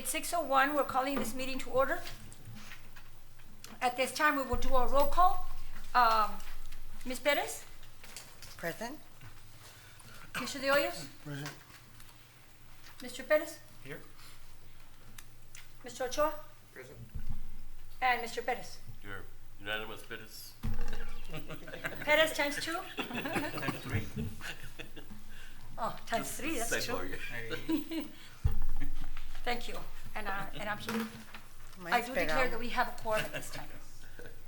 It's 6:01. We're calling this meeting to order. At this time, we will do a roll call. Ms. Perez? Present. Mr. De Hoyos? Present. Mr. Perez? Here. Mr. Ochoa? Present. And Mr. Perez? Your unanimous Perez. Perez times 2? Times 3. Oh, times 3, that's Say true. for you. Thank you. And I'm here. I Mine's do pegado. declare that we have a quorum at this time.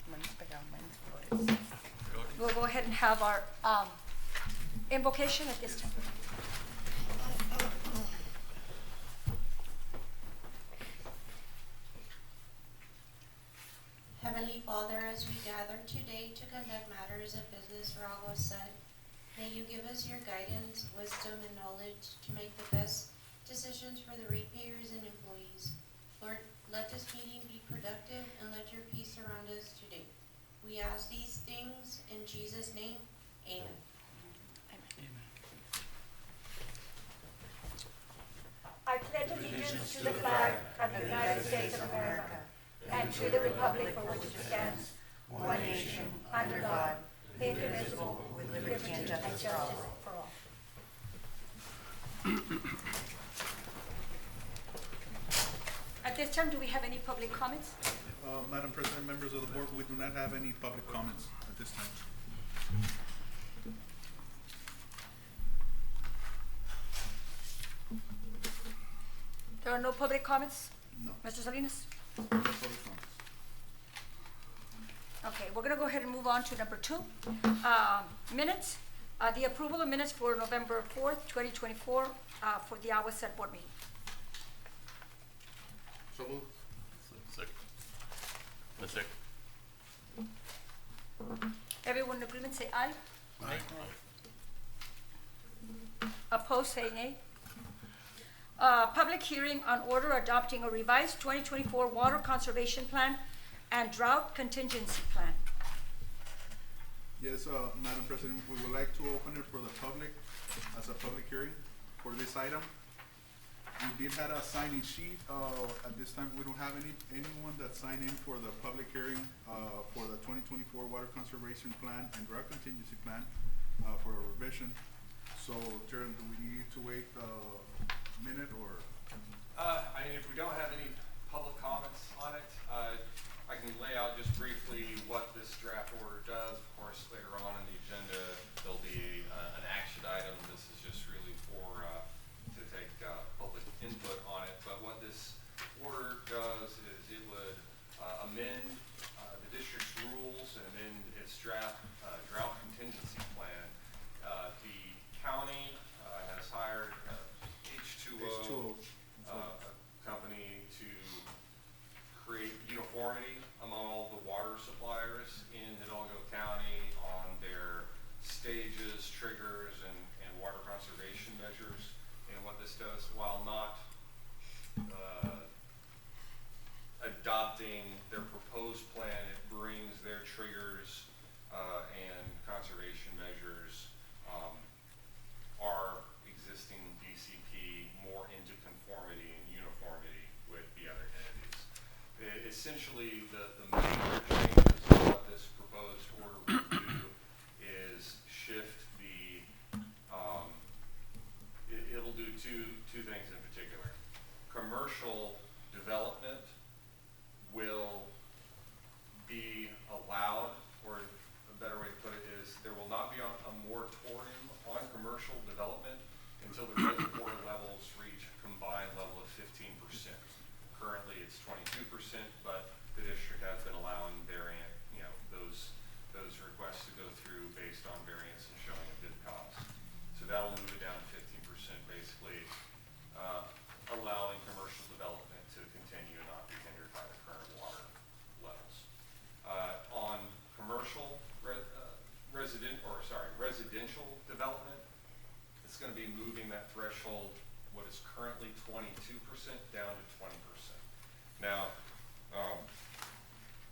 Mine's pegado, mine's Flores. We'll go ahead and have our invocation at this time. Heavenly Father, as we gather today to conduct matters of business for AGUA Sud, may you give us your guidance, wisdom, and knowledge to make the best decisions for the ratepayers and employees. Lord, let this meeting be productive and let your peace surround us today. We ask these things in Jesus' name. Amen. I pledge allegiance to the flag of the United States of America and to the republic for which it stands, one nation, under God, indivisible, with liberty and justice for all. At this time, do we have any public comments? Madam President, members of the board, we do not have any public comments at this time. There are no public comments? No. Mr. Salinas? No public comments. Okay, we're gonna go ahead and move on to number 2. Minutes, the approval of minutes for November 4th, 2024, for the AGUA Sud Board meeting. So moved. Second. A second. Everyone in agreement, say aye. Aye. Opposed, say nay. Public hearing on order adopting a revised 2024 water conservation plan and drought contingency plan. Yes, Madam President, we would like to open it for the public as a public hearing for this item. We did have a signing sheet. At this time, we don't have anyone that signed in for the public hearing for the 2024 water conservation plan and drought contingency plan for a revision. So, Chairman, do we need to wait a minute or? I mean, if we don't have any public comments on it, I can lay out just briefly what this draft order does. Of course, later on in the agenda, there'll be an action item. This is just really for to take public input on it. But what this order does is it would amend the district's rules and amend its draft drought contingency plan. The county has hired H2O, a company to create uniformity among all the water suppliers in Hidalgo County on their stages, triggers, and water conservation measures. And what this does, while not adopting their proposed plan, it brings their triggers and conservation measures, our existing DCP, more into conformity and uniformity with the other entities. Essentially, the major changes of what this proposed order will do is shift the, it'll do two things in particular. Commercial development will be allowed, or a better way to put it is, there will not be a moratorium on commercial development until the reservoir levels reach a combined level of 15%. Currently, it's 22%, but the district has been allowing variant, those requests to go through based on variance and showing a bid cost. So that'll move it down to 15%, basically allowing commercial development to continue and not be hindered by the current water levels. On commercial residential development, it's going to be moving that threshold, what is currently 22%, down to 20%. Now,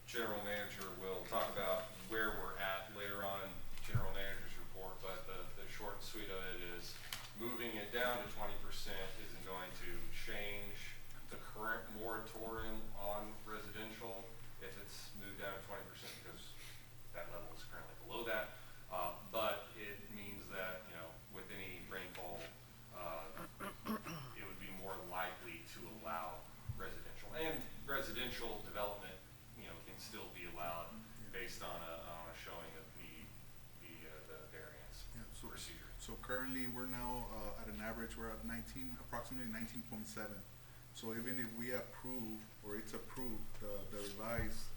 General Manager will talk about where we're at later on in General Manager's report, but the short and sweet of it is moving it down to 20% isn't going to change the current moratorium on residential if it's moved down to 20% because that level is currently below that. But it means that, you know, with any rainfall, it would be more likely to allow residential. And residential development, you know, can still be allowed based on a showing of the variance procedure. So currently, we're now at an average, we're at approximately 19.7. So even if we approve, or it's approved, the revised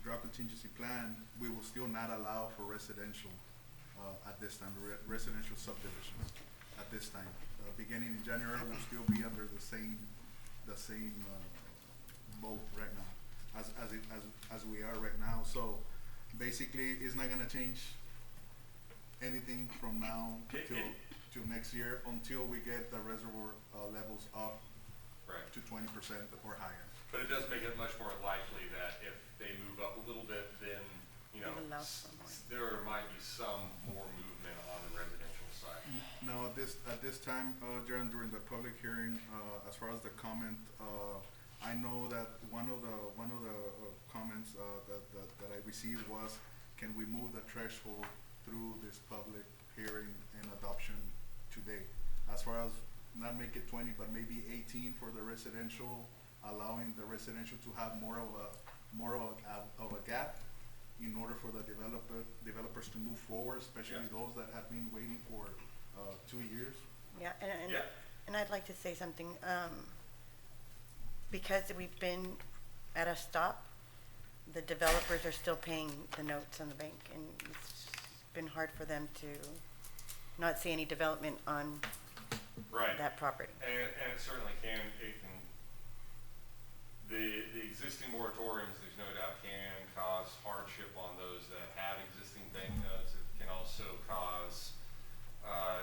drought contingency plan, we will still not allow for residential at this time, residential subdivisions at this time. Beginning in January, we'll still be under the same boat right now, as we are right now. So basically, it's not gonna change anything from now till next year until we get the reservoir levels up Right. to 20% or higher. But it does make it much more likely that if they move up a little bit, then, you know, It allows for more. there might be some more movement on the residential side. Now, at this time, during the public hearing, as far as the comment, I know that one of the comments that I received was, can we move the threshold through this public hearing and adoption today? As far as not make it 20, but maybe 18 for the residential, allowing the residential to have more of a gap in order for the developers to move forward, especially Yeah. those that have been waiting for 2 years. Yeah, Yeah. and I'd like to say something, because we've been at a stop, the developers are still paying the notes on the bank, and it's been hard for them to not see any development on Right. that property. And it certainly can, the existing moratoriums, there's no doubt, can cause hardship on those that have existing bank notes. It can also cause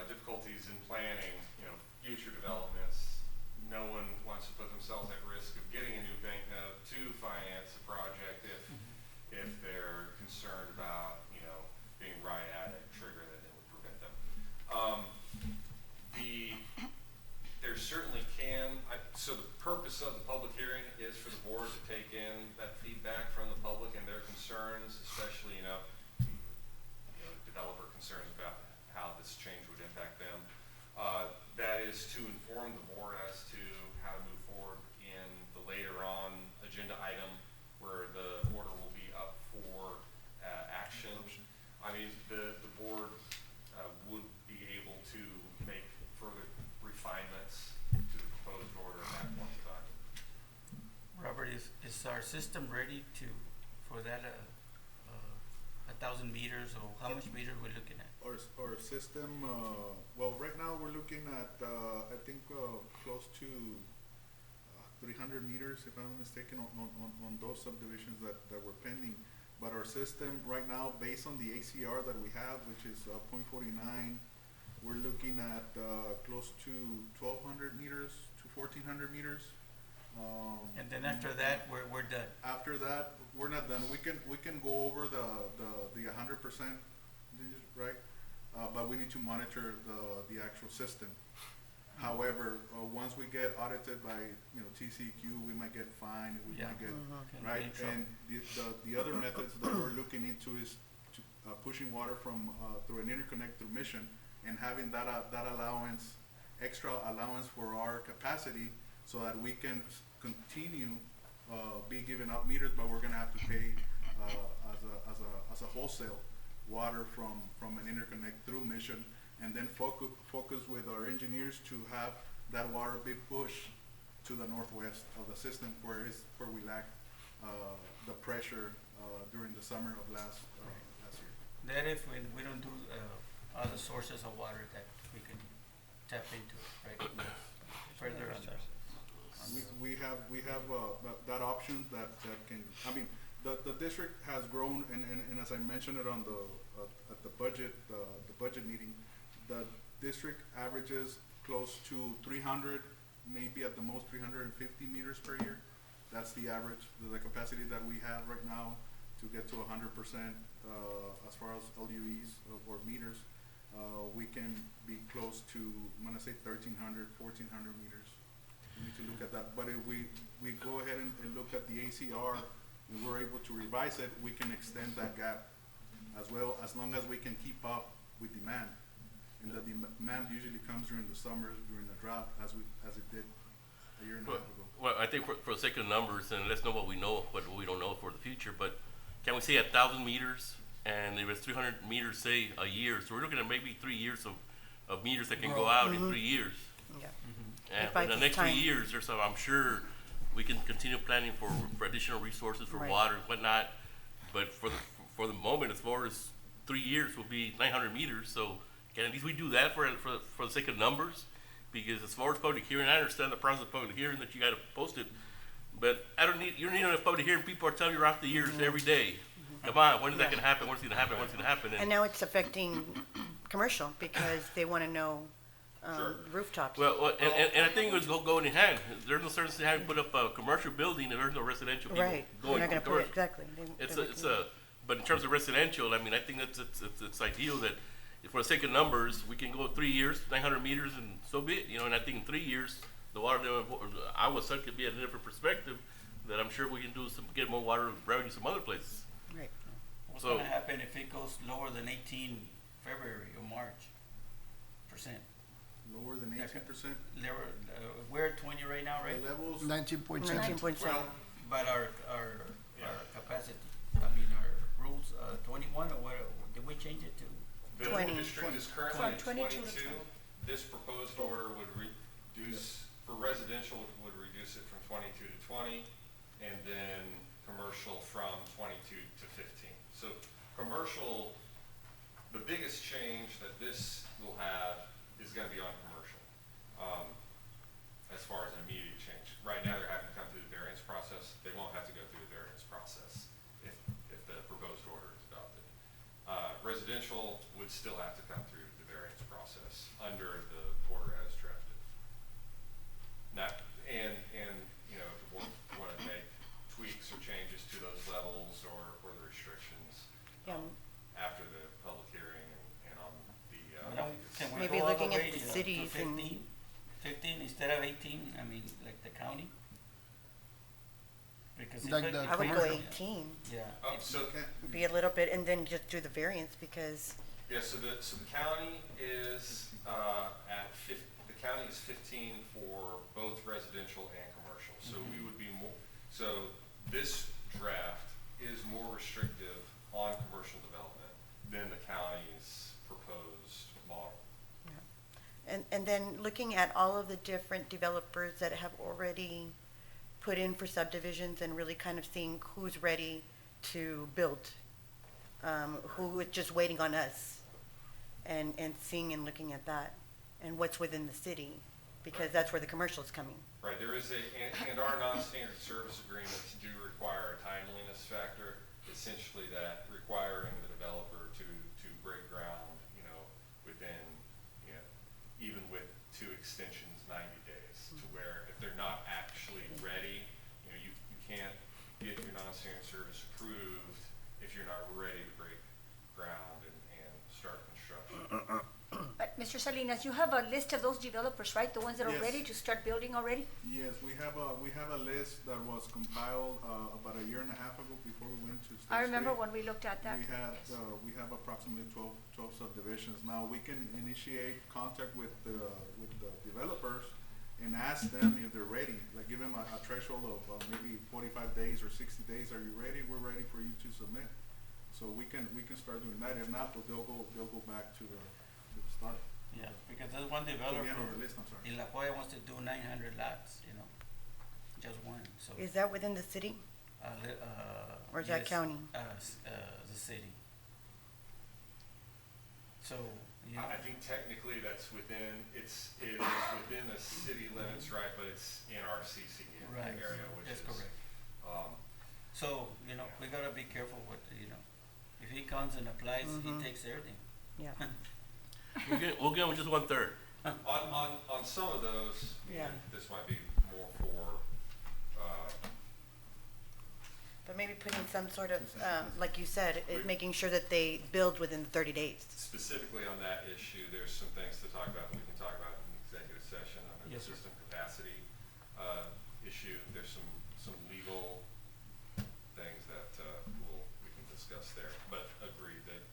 difficulties in planning, you know, future developments. No one wants to put themselves at risk of getting a new bank note to finance a project if they're concerned about, you know, being right at a trigger that it would prevent them. There certainly can, so the purpose of the public hearing is for the board to take in that feedback from the public and their concerns, especially, you know, developer concerns about how this change would impact them. That is to inform the board as to how to move forward in the later on agenda item where the order will be up for action. I mean, the board would be able to make further refinements to the proposed order at that point in time. Robert, is our system ready for that 1,000 meters, or how much meters we're looking at? Our system, well, right now we're looking at, I think, close to 300 meters, if I'm not mistaken, on those subdivisions that were pending. But our system right now, based on the ACR that we have, which is 0.49, we're looking at close to 1,200 meters to 1,400 meters. And then after that, we're done. After that, we're not done. We can go over the 100%, right? But we need to monitor the actual system. However, once we get audited by, you know, TCEQ, we might get fined, we might get, right? And the other methods that we're looking into is pushing water from through an interconnect through Mission, and having that allowance, extra allowance for our capacity, so that we can continue be giving out meters, but we're gonna have to pay as a wholesale water from an interconnect through Mission, and then focus with our engineers to have that water be pushed to the northwest of the system where we lack the pressure during the summer of last year. That if we don't do other sources of water that we can tap into, right? Further on that. We have that option that can, I mean, the district has grown, and as I mentioned it on at the budget meeting, the district averages close to 300, maybe at the most 350 meters per year. That's the average, the capacity that we have right now to get to 100% as far as LUEs or meters. We can be close to, I'm gonna say 1,300, 1,400 meters. We need to look at that, but but if we go ahead and look at the ACR and we're able to revise it, we can extend that gap as well, as long as we can keep up with demand. And the demand usually comes during the summers, during the drought, as it did a year and a half ago. Well, I think for the sake of numbers, and let's know what we know, what we don't know for the future, but can we say 1,000 meters? And if it's 300 meters, say, a year, so we're looking at maybe 3 years of meters that can go out in 3 years. Yeah. And By in the this next 3 time. years or so, I'm sure we can continue planning for additional resources for Right. water and whatnot. But for the moment, as far as 3 years will be 900 meters, so can at least we do that for the sake of numbers? Because as far as public hearing, I understand the process of public hearing that you gotta post it, but you don't need enough public hearing, people are telling you throughout the years every day. Come on, when is that gonna happen, when's it gonna happen, when's it gonna happen? And now it's affecting commercial because they want to know rooftops. Well, and I think it was go in hand. There's no sense in having to put up a commercial building if there's no residential people Right, they're going not going to put it, commercial. exactly. But in terms of residential, I mean, I think it's ideal that if for the sake of numbers, we can go 3 years, 900 meters, and so be it, you know, and I think in 3 years, the water level, Iowa Sun could be at a different perspective that I'm sure we can get more water revenue some other places. Right. What's So- gonna happen if it goes lower than 18 February or March percent? Lower than 18%. We're at 20 right now, right? The levels, 19.7. Well, But our Yeah. capacity, I mean, our rules, 21 or what, did we change it to? the 20. district is currently From at 22 to 22. This proposed order would reduce, for residential, would reduce it from 22 to 20, and then commercial from 22 to 15. So commercial, the biggest change that this will have is gonna be on commercial, as far as an immediate change. Right now, they're having to come through the variance process. They won't have to go through the variance process if the proposed order is adopted. Residential would still have to come through the variance process under the order as drafted. Not, and, you know, if the board wanna make tweaks or changes to those levels or the restrictions, Yeah. after the public hearing and on the, Can we Maybe go all looking the at way the to cities and- 15? 15 instead of 18, I mean, like the county? Because if Like it- the I would go commercial. 18, Yeah. oh, so, be a little bit, and then just do the variance because, yeah, so the county is, the county is 15 for both residential and commercial. So we would be more, so this draft is more restrictive on commercial development than the county's proposed model. and then looking at all of the different developers that have already put in for subdivisions and really kind of seeing who's ready to build, who is just waiting on us, and seeing and looking at that, and what's within the city, because that's where the commercial's coming. Right, there is and our non-standard service agreements do require a timeliness factor, essentially that requiring the developer to break ground, you know, within, you know, even with 2 extensions, 90 days, to where if they're not actually ready, you know, you can't get your non-standard service approved if you're not ready to break ground and start construction. But Mr. Salinas, you have a list of those developers, right? The ones that are Yes. ready to start building already? yes, we have a list that was compiled, about a year and a half ago before we went to State I remember Street. when we looked at that. We have approximately 12 subdivisions. Now, we can initiate contact with the developers and ask them if they're ready, like give them a threshold of maybe 45 days or 60 days. Are you ready? We're ready for you to submit. So we can start doing that. If not, they'll go back to the start. Yeah, because there's one To the developer end of the list, I'm sorry. in La Jolla wants to do 900 lots, you know, just one, so. Is that within the city? Or is that yes, county? The city. So, you know, I think technically that's within, it is within the city limits, right, but it's in our CC right, area, which that's is, correct. So, you know, we gotta be careful with, you know, if he comes and applies, he takes everything. Yeah. We'll give them just 1/3. on some of those, Yeah. and this might be more for, But maybe putting some sort of, like you said, making sure that they build within the 30 days. specifically on that issue, there's some things to talk about that we can talk about in the executive session under the Yes, sir. system capacity, issue. There's some legal things that we can discuss there, but agree that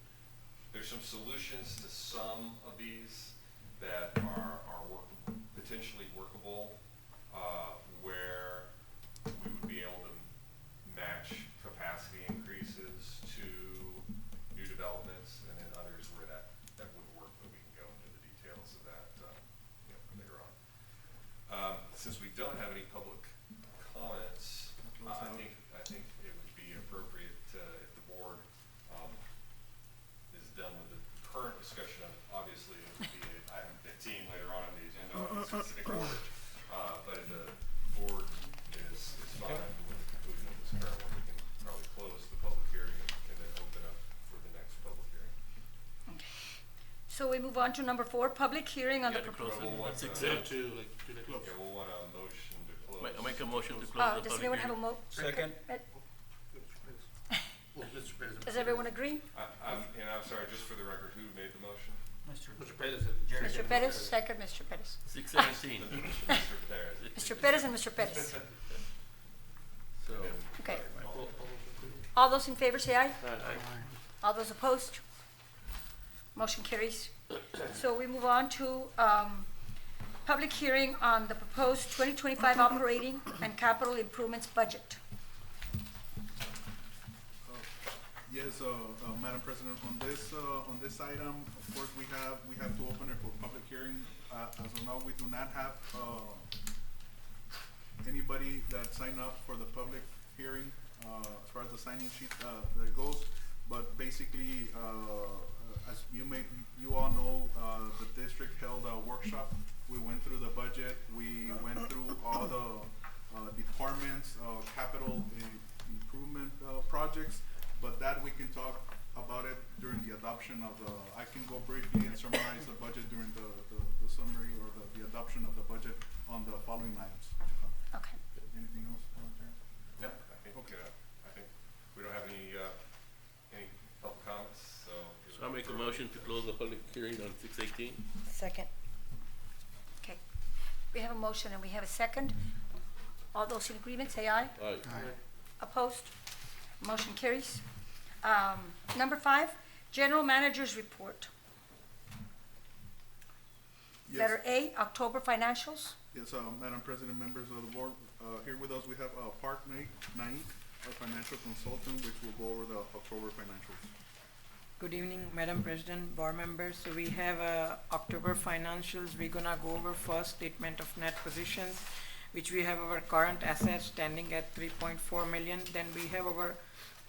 there's some solutions to some of these that are potentially workable, where we would be able to match capacity increases to new developments, and then others where that wouldn't work, but we can go into the details of that later on. Since we don't have any public comments, I think it would be appropriate if the board is done with the current discussion of it. Obviously, it would be item 15 later on in the agenda on the specific order. But if the board is fine with the conclusion of this current one, we can probably close the public hearing and then open up for the next public hearing. So we move on to number 4, public hearing on the Yeah, to close proposal. it. That's Yeah, exactly. Yeah, we'll want a motion to close. I'll make a motion to close the Does public anyone have a hearing. Second. Does everyone agree? And I'm sorry, just for the record, who made the motion? Mr. Mr. Perez, second, Mr. Perez. 617. Mr. Perez. Mr. Perez and Mr. Perez. So, Okay. All those in favor say aye. All those opposed? Motion carries. So we move on to public hearing on the proposed 2025 operating and capital improvements budget. Yes, Madam President, on this item, of course, we have to open it for public hearing. As of now, we do not have anybody that signed up for the public hearing as far as the signing sheet that goes. But basically, as you all know, the district held a workshop. We went through the budget. We went through all the departments, capital improvement projects. But that we can talk about it during the adoption of the, I can go briefly and summarize the budget during the summary or the adoption of the budget on the following items. Okay. Anything else, Chair? No, I think we don't have any public comments, so. I'll make a motion to close the public hearing on 618. Second. Okay. We have a motion and we have a second. All those in agreement say aye. Aye. Opposed? Motion carries. Number 5, General Manager's Report. Yes. Letter A, October financials. Yes, Madam President, members of the board, here with us, we have Park Naik, our financial consultant, which will go over the October financials. Good evening, Madam President, board members. So we have October financials. We're gonna go over first statement of net positions, which we have our current assets standing at 3.4 million. Then we have our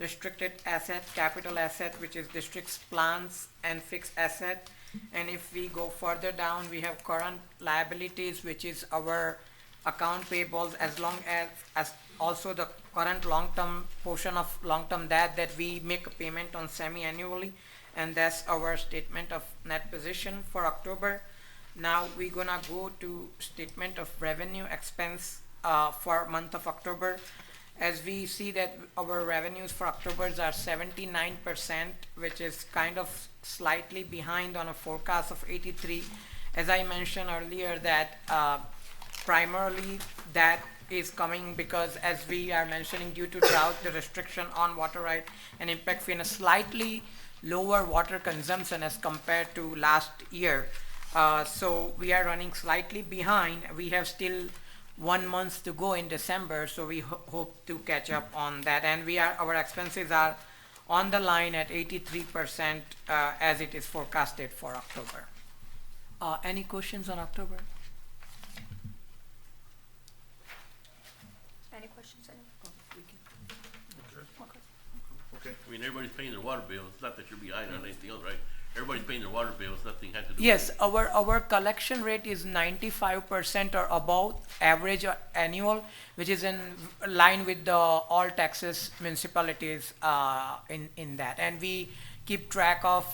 restricted asset, capital asset, which is district's plans and fixed asset. And if we go further down, we have current liabilities, which is our account payables, as long as also the current long-term portion of long-term debt that we make a payment on semi-annually. And that's our statement of net position for October. Now we're gonna go to statement of revenue expense for month of October. As we see that our revenues for October are 79%, which is kind of slightly behind on a forecast of 83. As I mentioned earlier, that primarily that is coming because, as we are mentioning, due to drought, the restriction on water right and impact fee, and a slightly lower water consumption as compared to last year. So we are running slightly behind. We have still 1 month to go in December, so we hope to catch up on that. And our expenses are on the line at 83% as it is forecasted for October. Any questions on October? Any questions? Okay. I mean, everybody's paying their water bill. It's not that you're behind on anything else, right? Everybody's paying their water bills. Nothing had to do Yes, with our collection rate is 95% or above average annual, which is in line with the all Texas municipalities in that. And we keep track of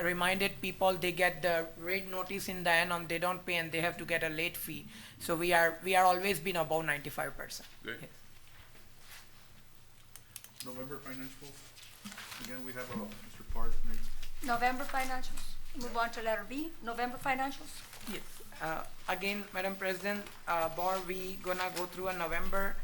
reminded people they get the rate notice in the end and they don't pay and they have to get a late fee. So we are always been above 95%. Great. Yes. November financials. Again, we have Mr. Park Naik. November financials. Move on to letter B, November financials. Yes. Again, Madam President, board, we gonna go through a November.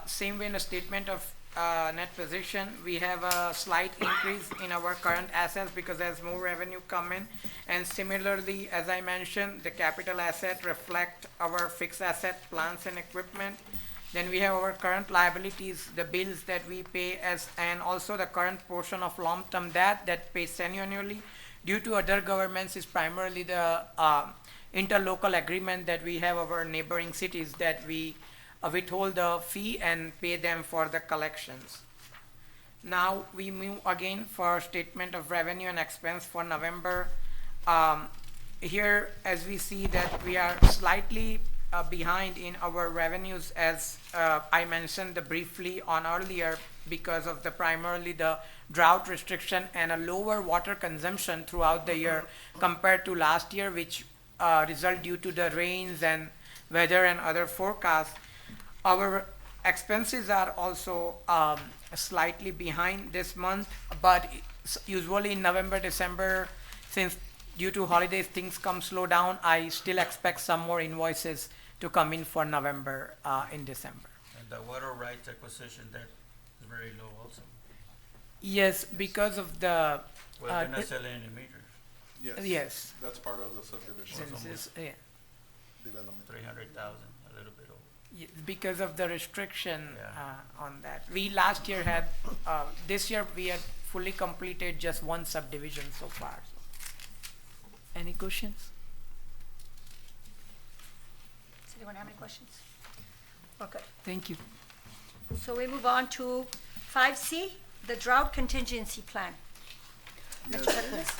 Same way in a statement of net position, we have a slight increase in our current assets because as more revenue come in. And similarly, as I mentioned, the capital asset reflect our fixed asset, plants and equipment. Then we have our current liabilities, the bills that we pay as, and also the current portion of long-term debt that pays semi-annually. Due to other governments is primarily the interlocal agreement that we have our neighboring cities that we withhold the fee and pay them for the collections. Now we move again for statement of revenue and expense for November. Here, as we see that we are slightly behind in our revenues, as I mentioned briefly on earlier, because of the primarily the drought restriction and a lower water consumption throughout the year compared to last year, which result due to the rains and weather and other forecasts. Our expenses are also slightly behind this month, but usually in November, December, since due to holidays things come slow down, I still expect some more invoices to come in for November in December. And the water rights acquisition, that is very low also. Yes, because of the We're not selling any meters, Yes. yes, That's part of the subdivision since it's, yeah, development. 300,000, a little bit over. because of the restriction Yeah. on that. We last year had, this year we had fully completed just one subdivision so far. Any questions? Does anyone have any questions? Okay, Thank you. so we move on to 5C, the drought contingency plan. Yes. Mr. Salinas?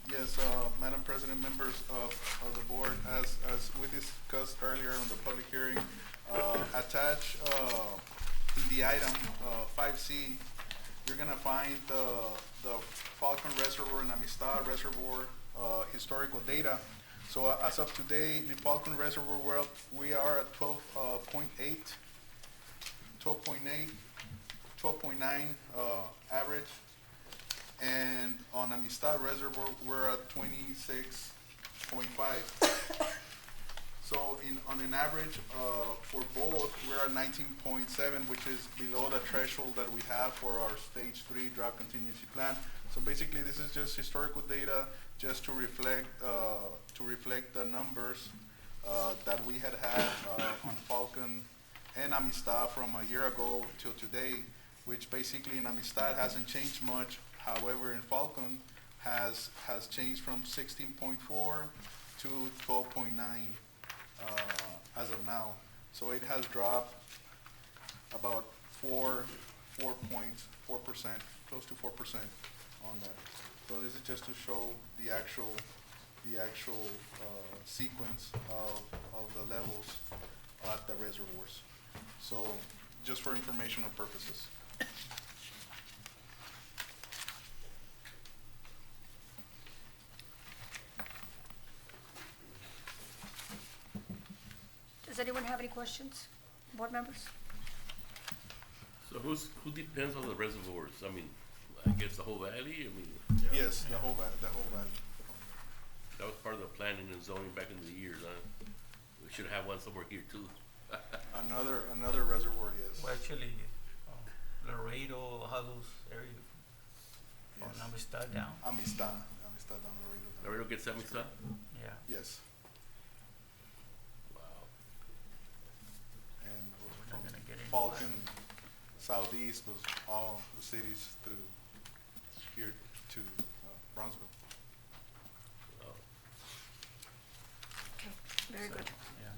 Yes, Madam President, members of the board, as we discussed earlier on the public hearing, attached in the item 5C, you're gonna find the Falcon Reservoir and Amistad Reservoir historical data. So as of today, in the Falcon Reservoir, we are at 12.9 average. And on Amistad Reservoir, we're at 26.5. So on an average, for both, we're at 19.7, which is below the threshold that we have for our stage 3 drought contingency plan. So basically, this is just historical data, just to reflect the numbers that we had on Falcon and Amistad from a year ago till today, which basically in Amistad hasn't changed much. However, in Falcon has changed from 16.4 to 12.9 as of now. So it has dropped about 4.4%, close to 4% on that. So this is just to show the actual sequence of the levels at the reservoirs. So just for informational purposes. Does anyone have any questions, board members? So who depends on the reservoirs? I mean, I guess the whole valley, I mean, Yes, the whole valley. that was part of the planning and zoning back in the years, huh? We should have one somewhere here too. Another reservoir, yes. Well, actually, Laredo, how those areas, from Yes. Amistad down, Amistad down Laredo. Laredo gets Amistad? yeah. Yes, Wow. and We're not gonna get any Falcon Southeast was all the cities through here to Brownsville. Wow. Okay, very good. Yeah.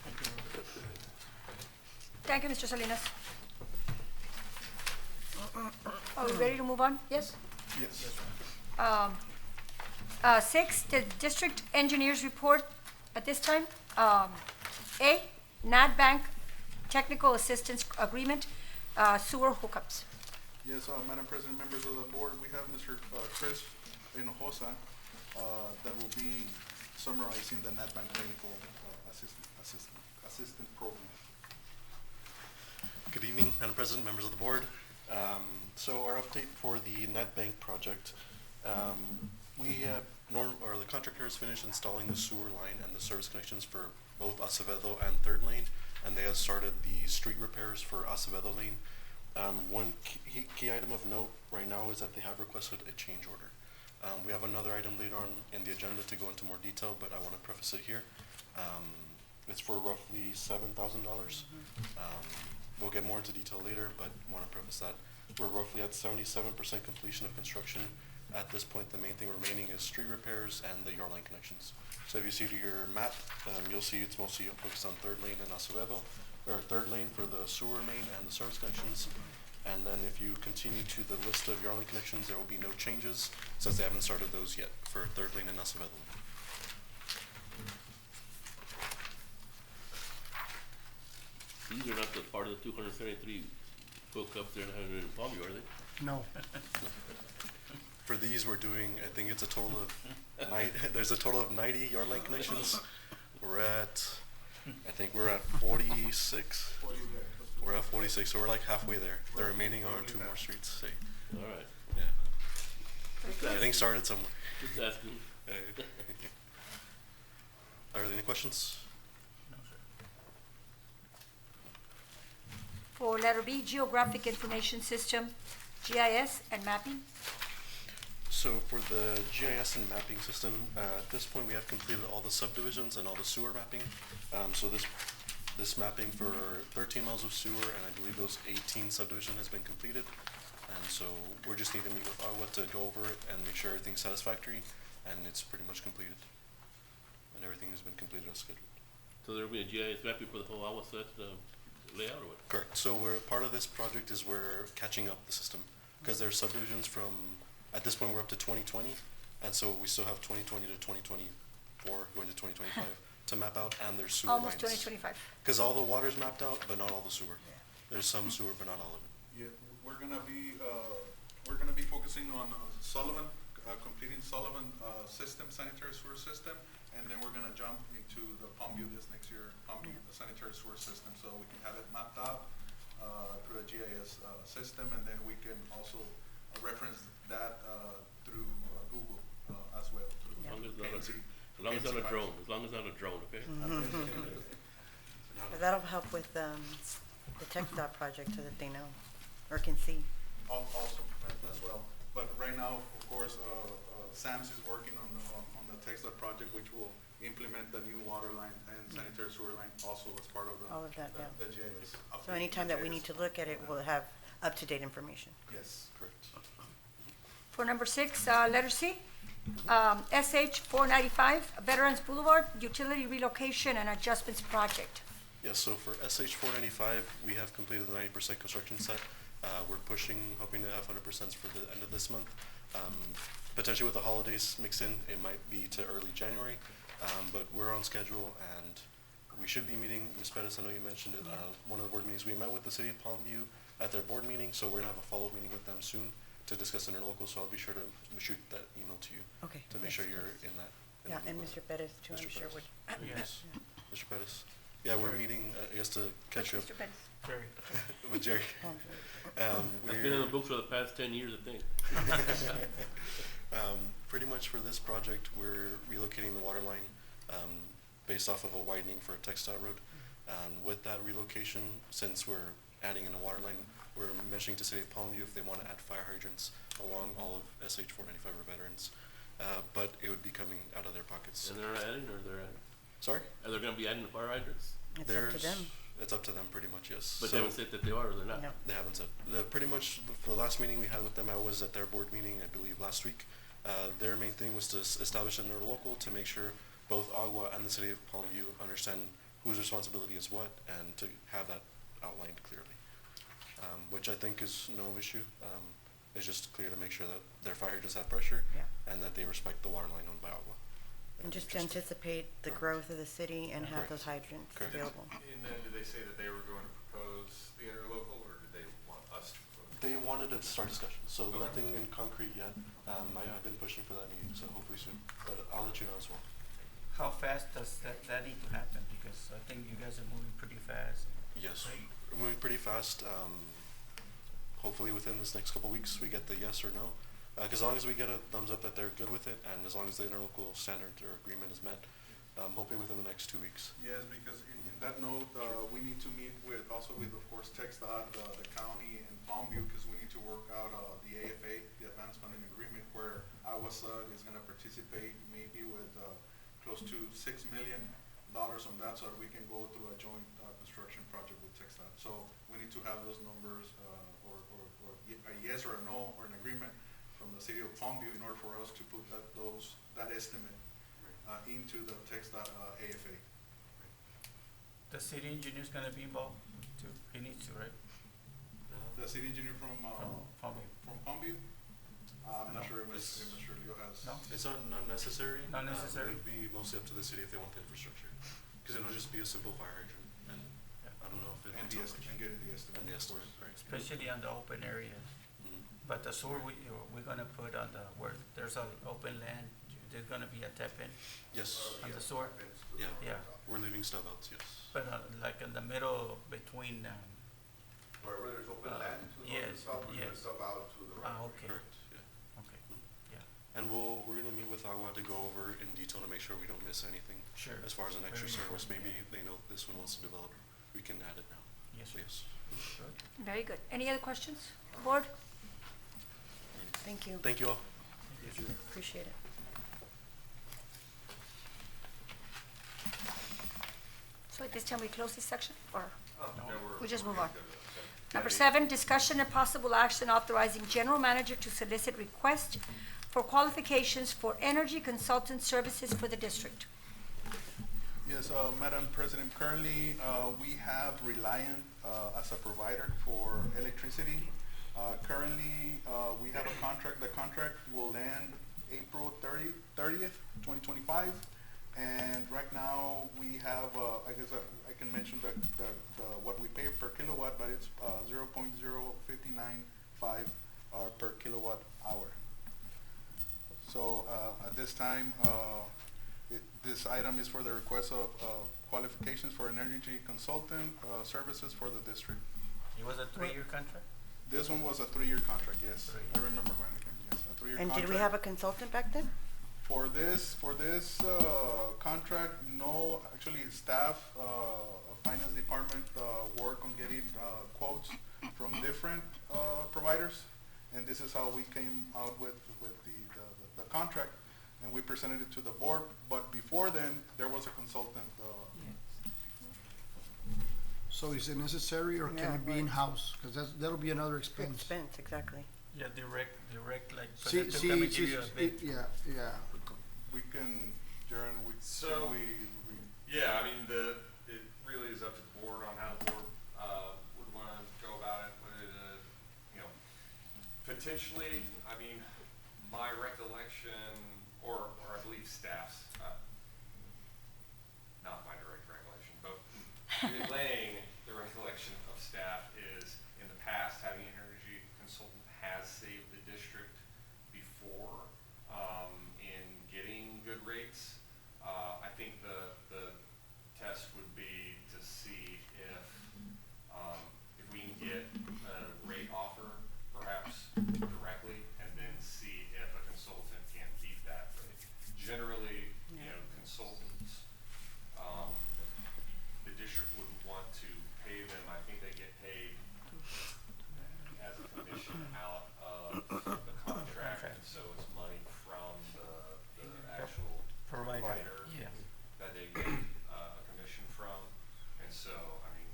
Thank you. Thank you, Mr. Salinas. Are we ready to move on? Yes? Yes. 6, the district engineers report at this time. A, NAD Bank Technical Assistance Agreement, sewer hookups. Yes, Madam President, members of the board, we have Mr. Chris Hinojosa that will be summarizing the NatBank Technical Assistant Program. Good evening, Madam President, members of the board. So our update for the NetBank project, we have the contractor has finished installing the sewer line and the service connections for both Acevedo and Third Lane, and they have started the street repairs for Acevedo Lane. One key item of note right now is that they have requested a change order. We have another item later on in the agenda to go into more detail, but I want to preface it here. It's for roughly $7,000. We'll get more into detail later, but want to preface that. We're roughly at 77% completion of construction. At this point, the main thing remaining is street repairs and the yard line connections. So if you see to your map, you'll see it's mostly focused on Third Lane and Acevedo, or Third Lane for the sewer main and the service connections. And then if you continue to the list of yard line connections, there will be no changes since they haven't started those yet for Third Lane and Acevedo. These are not the part of the 273 hookups they're having in Palmview, are they? No. For these, we're doing, I think it's a total of there's a total of 90 yard line connections. We're at 46. We're at 46, so we're like halfway there. The remaining are 2 more streets. Say. All right. Yeah. I think started somewhere. Just asking. Are there any questions? No, sir. For letter B, Geographic Information System, GIS and mapping. So for the GIS and mapping system, at this point we have completed all the subdivisions and all the sewer mapping. So this mapping for 13 miles of sewer and I believe those 18 subdivision has been completed. And so we're just need to meet with AGUA to go over it and make sure everything's satisfactory, and it's pretty much completed. And everything has been completed as scheduled. So there'll be a GIS mapping for the whole AGUA set layout or what? Correct. So part of this project is we're catching up the system because there's subdivisions from, at this point we're up to 2020, and so we still have 2020 to 2024 going to 2025 to map out, and there's sewer Almost lines. 2025. Because all the water's mapped out, but not all the sewer. There's some sewer, but not all of it. Yeah, we're gonna be focusing on Sullivan, completing Sullivan system, sanitary sewer system, and then we're gonna jump into the Palmview this next year, Palmview sanitary sewer system, so we can have it mapped out through a GIS system, and then we can also reference that through Google as well. As long as it's not a drone. As long as it's not a drone, okay? That'll help with the TechDOT project so that they know or can see. Also as well, but right now, of course, SAMS is working on the TechDOT project, which will implement the new water line and sanitary sewer line also as part of All of that, yeah. the GIS. So anytime that we need to look at it, we'll have up-to-date information. Yes, correct. For number 6, letter C, SH 495, Veterans Boulevard, Utility Relocation and Adjustments Project. Yeah, so for SH 495, we have completed the 90% construction set. We're hoping to have 100% for the end of this month. Potentially with the holidays mixed in, it might be to early January, but we're on schedule and we should be meeting, Ms. Pettis, I know you mentioned it, one of the board meetings, we met with the City of Palmview at their board meeting, so we're gonna have a follow-up meeting with them soon to discuss interlocal, so I'll be sure to shoot that email to you. Okay. To make sure you're in that. Yeah, and Mr. Perez too, I'm Mr. sure Perez. would. Yes. Mr. Pettis. Yeah, we're meeting, I guess to catch up Mr. Perez. Very. with Jerry. It's been in the books for the past 10 years, I think. Pretty much for this project, we're relocating the water line based off of a widening for a TechDOT road. With that relocation, since we're adding in a water line, we're mentioning to City of Palmview if they want to add fire hydrants along all of SH 495 for veterans, but it would be coming out of their pockets. And they're not adding, or they're adding? Sorry? Are they gonna be adding the fire hydrants? It's up to them. It's up to them, pretty much, yes. But So- they haven't said that they are or they're not? No. They haven't said. Pretty much the last meeting we had with them, I was at their board meeting, I believe, last week. Their main thing was to establish an interlocal to make sure both AGUA and the City of Palmview understand whose responsibility is what, and to have that outlined clearly, which I think is no issue. It's just clear to make sure that their fire hydrants have pressure, Yeah. and that they respect the water line owned by AGUA. And just to anticipate the growth of the city and have Correct. those hydrants Correct. available. And then did they say that they were going to propose the interlocal, or did they want us to propose? They wanted to start discussions, so Okay. nothing in concrete yet. I've been pushing for that meeting, so hopefully soon, but I'll let you know as well. How fast does that need to happen? Because I think you guys are moving pretty fast. Yes, Right. we're moving pretty fast. Hopefully within this next couple weeks, we get the yes or no. As long as we get a thumbs up that they're good with it, and as long as the interlocal standard or agreement is met, I'm hoping within the next 2 weeks. Yes, because in that note, we need to meet with, also with, of course, TxDOT, the county and Palmview, because we need to work out, the AFA, the Advanced Funding Agreement, where AGUA is gonna participate maybe with, close to $6 million on that, so that we can go through a joint, construction project with TxDOT. So we need to have those numbers, or a yes or a no, or an agreement from the City of Palmview in order for us to put that estimate into the TxDOT AFA. The city engineer's gonna be involved too, he needs to, right? The city engineer from Palmview? I'm not sure if Mr. Leo has. No? It's not necessary. Not necessary? It would be mostly up to the city if they want the infrastructure, because it'll just be a simple fire hydrant, and I don't know if it. And getting the estimate. And the estimate, right. Especially on the open areas. Mhm. But the sewer, we're gonna put on the, where there's a open land, there's gonna be a tap in Yes, on the sewer? yeah, Yeah, we're leaving stub outs, yes. but like in the middle between, Where there's open land to the north and yes, south, we're gonna yes. sub out to the right. okay, Correct, yeah. okay, yeah, And we're gonna meet with AGUA to go over in detail to make sure we don't miss anything. sure. As far as an extra Very service, important. maybe they know this one wants to develop, we can add it now. Yes, So sir. yes. Good. Very good. Any other questions, board? Thank you, Thank you all. appreciate it. So at this time, we close this section, or No, we just move on? good with it. Number 7, discussion and possible action authorizing general manager to solicit requests for qualifications for energy consultant services for the district. Yes, Madam President, currently, we have Reliant, as a provider for electricity. Currently, we have a contract, the contract will end April 30th, 2025. And right now, we have, I guess, I can mention what we pay per kilowatt, but it's, 0.0595 per kilowatt hour. So, at this time, this item is for the request of qualifications for an energy consultant services for the district. It was a 3-year contract? This one was a 3-year contract, yes. 3 I remember when it came, yes, a 3-year And contract. did we have a consultant back then? For this contract, no, actually staff, finance department, work on getting, quotes from different, providers. And this is how we came out with the contract, and we presented it to the board. But before then, there was a consultant, So is it necessary or can Yeah, it be right. in-house? Because that'll be another expense. Expense, exactly. Yeah, direct, like, for See, them to come and it's give you a just, bid. yeah. we can, Jaren, So- we Yeah, I mean, it really is up to the board on how the board, would wanna go about it, whether potentially, I mean, my recollection, or I believe staff's, not my direct recollection, but relaying the recollection of staff is, in the past, having an energy consultant has saved the district before, in getting good rates. I think the test would be to see if we can get a rate offer, perhaps directly, and then see if a consultant can beat that rate. Generally, consultants, the district wouldn't want to pay them. I think they get paid as a commission out of the contract, and so it's money from the actual provider Yeah. that they get a commission from. And so, I mean,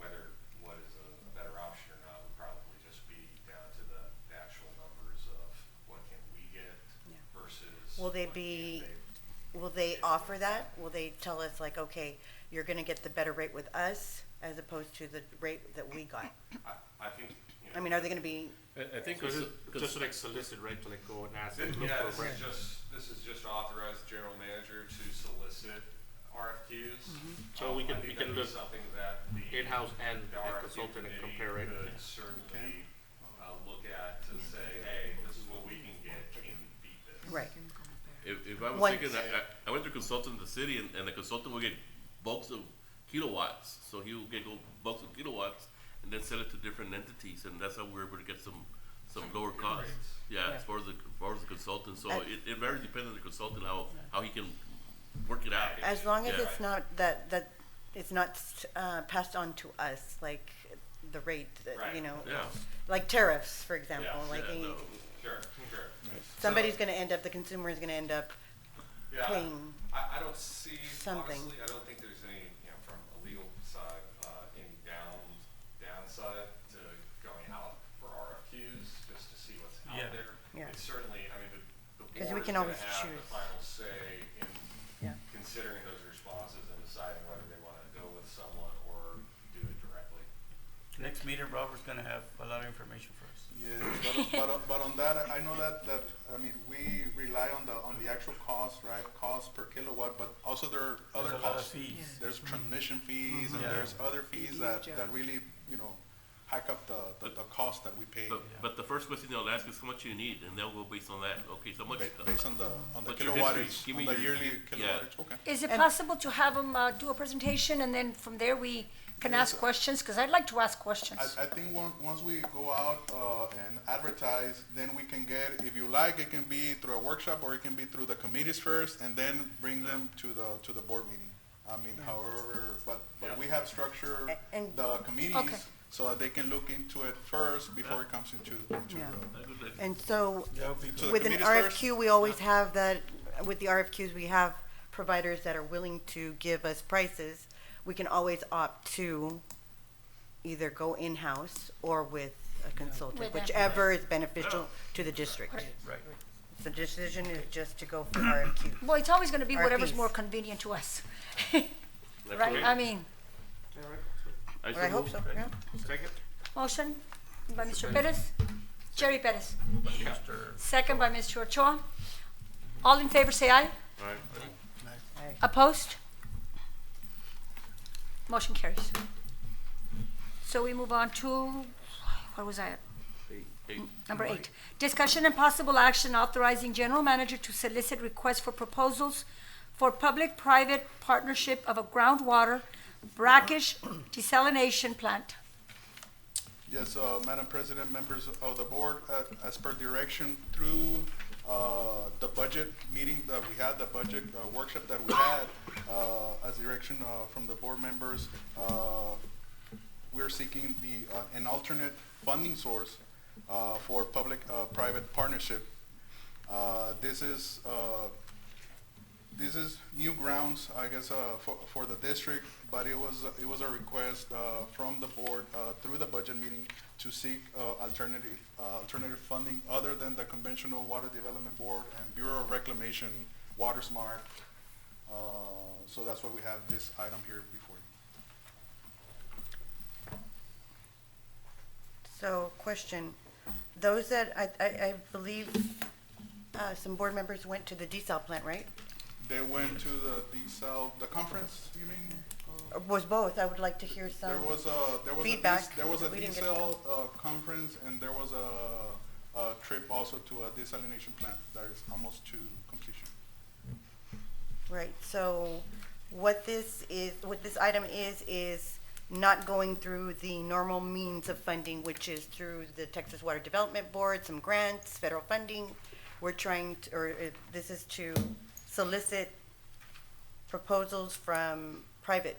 whether what is a better option or not would probably just be down to the actual numbers of what can we get Yeah. versus. Will they what can be, they- will they offer that? Will they tell us like, okay, you're gonna get the better rate with us as opposed to the rate that we got? I think, I mean, are they gonna be, I think So it's, just like solicit, right, to like go and ask and look yeah, for, right? this is just authorize the general manager to solicit RFQs. So we can I think look that'd be something that the in-house and the a RFQ consultant and committee compare, right? could certainly, look at to say, hey, this is what we can get, can we beat this? right? if I was Once- thinking, I went to consult in the city, and the consultant will get bulks of kilowatts, so he will get bulks of kilowatts, and then sell it to different entities, and that's how we're able to get some some lower costs. Yeah, as far as the consultant, so it very depends on the consultant how he can work it out. As long as Yeah. it's not that it's not passed on to us, like the rate, you know, Yeah. like tariffs, for example. Yeah, like yeah, no. Sure. somebody's going to end up, the consumer is going to end up Yeah, paying. I don't see, something. honestly, I don't think there's any, from a legal side, any downside to going out for RFQs, just to see what's out Yeah. there. Yeah. It's certainly, I mean, the 'Cause we board is can gonna always have the choose. final say in Yeah. considering those responses and deciding whether they wanna go with someone or do it directly. Next meeting, Robert's gonna have a lot of information for us. Yeah, but on that, I know that, I mean, we rely on the actual cost, right? Cost per kilowatt, but also there are other There's a lot of costs. fees. There's transmission fees and Yeah. there's other fees that really, hike up the cost that we pay. But the first question they'll ask is how much you need, and they'll go based on that. Okay, so much. Based on the what's your kilowattage, history? Give on me the your- yearly yeah. kilowattage, okay. Is it possible to have them do a presentation and then from there we can ask questions? Because I'd like to ask questions. I think once we go out and advertise, then we can get, if you like, it can be through a workshop or it can be through the committees first and then bring them to the board meeting. I mean, however, but we have structured And- the committees Okay. so that they can look into it first before it comes into Yeah. the. And so That would be good. So the with an committees first? RFQ, we always have that, with the RFQs, we have providers that are willing to give us prices. We can always opt to either go in-house or with a consultant, With them. whichever is beneficial to the district. Right. The decision is just to go for RFQ. Well, it's always going to be whatever's RFPs. more convenient to us. That's Right? okay. I mean, Or I hope so, yeah. Second? motion by Mr. Perez, Jerry Perez. Mr. Second by Mr. Ochoa. All in favor, say aye. Alright. Opposed? Motion carries. So we move on to, what was I at? Number 8, discussion and possible action authorizing general manager to solicit requests for proposals for public-private partnership of a groundwater brackish desalination plant. Yes, Madam President, members of the board, as per direction through the budget meeting that we had, the budget workshop that we had, as direction from the board members, we're seeking an alternate funding source for public-private partnership. This is new grounds, I guess, for the district, but it was a request from the board through the budget meeting to seek alternative funding other than the conventional Water Development Board and Bureau of Reclamation, WaterSmart. So that's why we have this item here before you. So, question, those that, I believe, some board members went to the desal plant, right? They went to the desal, the conference, you mean? Or was both? I would like to hear some. There was feedback there was a that we didn't get. desal conference, and there was a trip also to a desalination plant that is almost to completion. Right, so what this item is not going through the normal means of funding, which is through the Texas Water Development Board, some grants, federal funding. We're trying to, this is to solicit proposals from private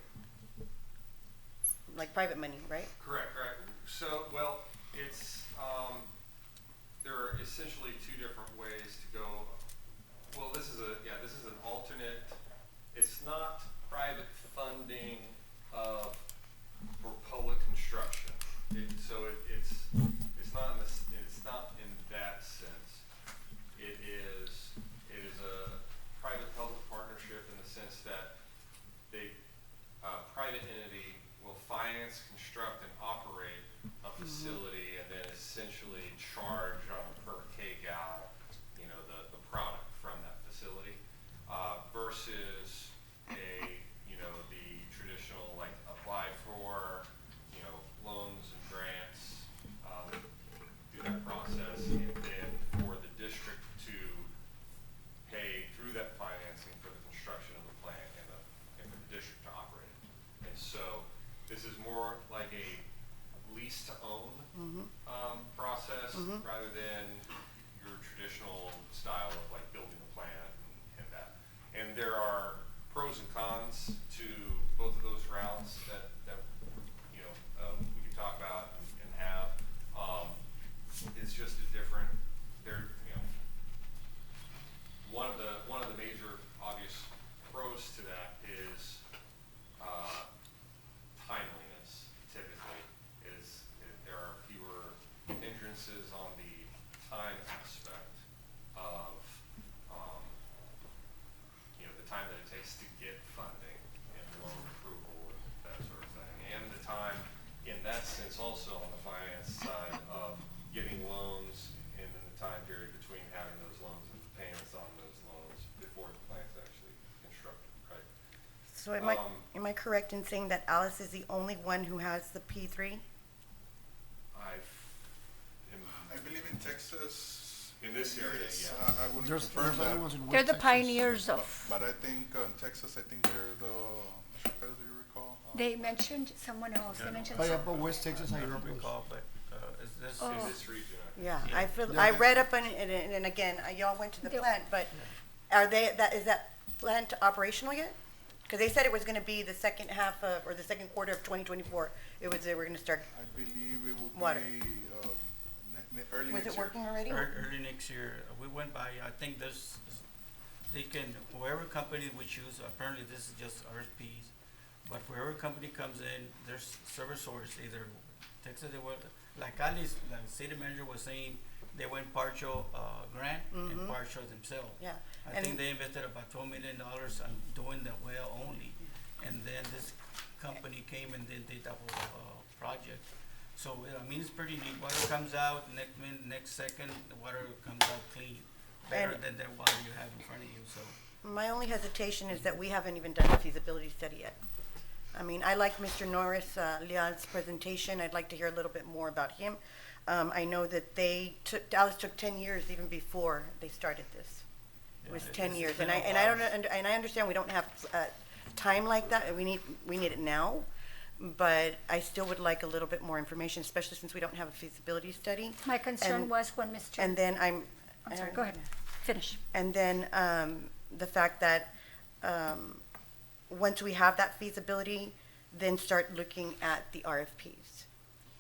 money, right? Correct. So, well, it's, there are essentially two different ways to go. Well, this is an alternate, it's not private funding for public construction. It's not in that sense. It is a private-public partnership in the sense that private entity will finance, construct, and operate a facility and then essentially charge on a per kgal, the product from that facility, versus the traditional, like, apply for, loans and grants, do that process, and then for the district to pay through that financing for the construction of the plant and for the district to operate it. And so this is more like a lease to own process rather So am I correct in saying that Alice is the only one who has the P3? I believe in Texas, In this area, yes, yeah. I wouldn't There's confirm other that. ones in West They're the Texas. pioneers of, But I think in Texas, I think they're the, Mr. Perez, do you recall? they mentioned someone else, they mentioned. Oh, yeah, but West Texas, I I don't recall, but, is this, Oh. In this region, I think. Yeah, Yeah. I feel, Yeah, I they- read up on it, and again, y'all went to the They- plant, but are they, is that plant operational yet? Because they said it was gonna be the second half of, or the second quarter of 2024, they were gonna start. I believe it will Water. be, early Was next it year. working already? early next year, we went by, I think they can, whoever company we choose, apparently this is just RFPs, but whoever company comes in, there's service source, either Texas, they went, like Ali's, like city manager was saying, they went partial, grant and partial themselves. Yeah. I And- think they invested about $12 million on doing the well only, and then this company came and then did the whole, project. So, I mean, it's pretty neat, water comes out, next second, the water comes out clean, better And- than the water you have in front of you, so. My only hesitation is that we haven't even done a feasibility study yet. I mean, I like Mr. Norris, Leal's presentation. I'd like to hear a little bit more about him. I know that Dallas took 10 years even before they started this. It was Yeah, 10 it's years, been and a I while. don't, and I understand we don't have, time like that, we need it now. But I still would like a little bit more information, especially since we don't have a feasibility study. My concern And- was when Mr. And then I'm sorry, go ahead, finish. And then, the fact that, once we have that feasibility, then start looking at the RFPs.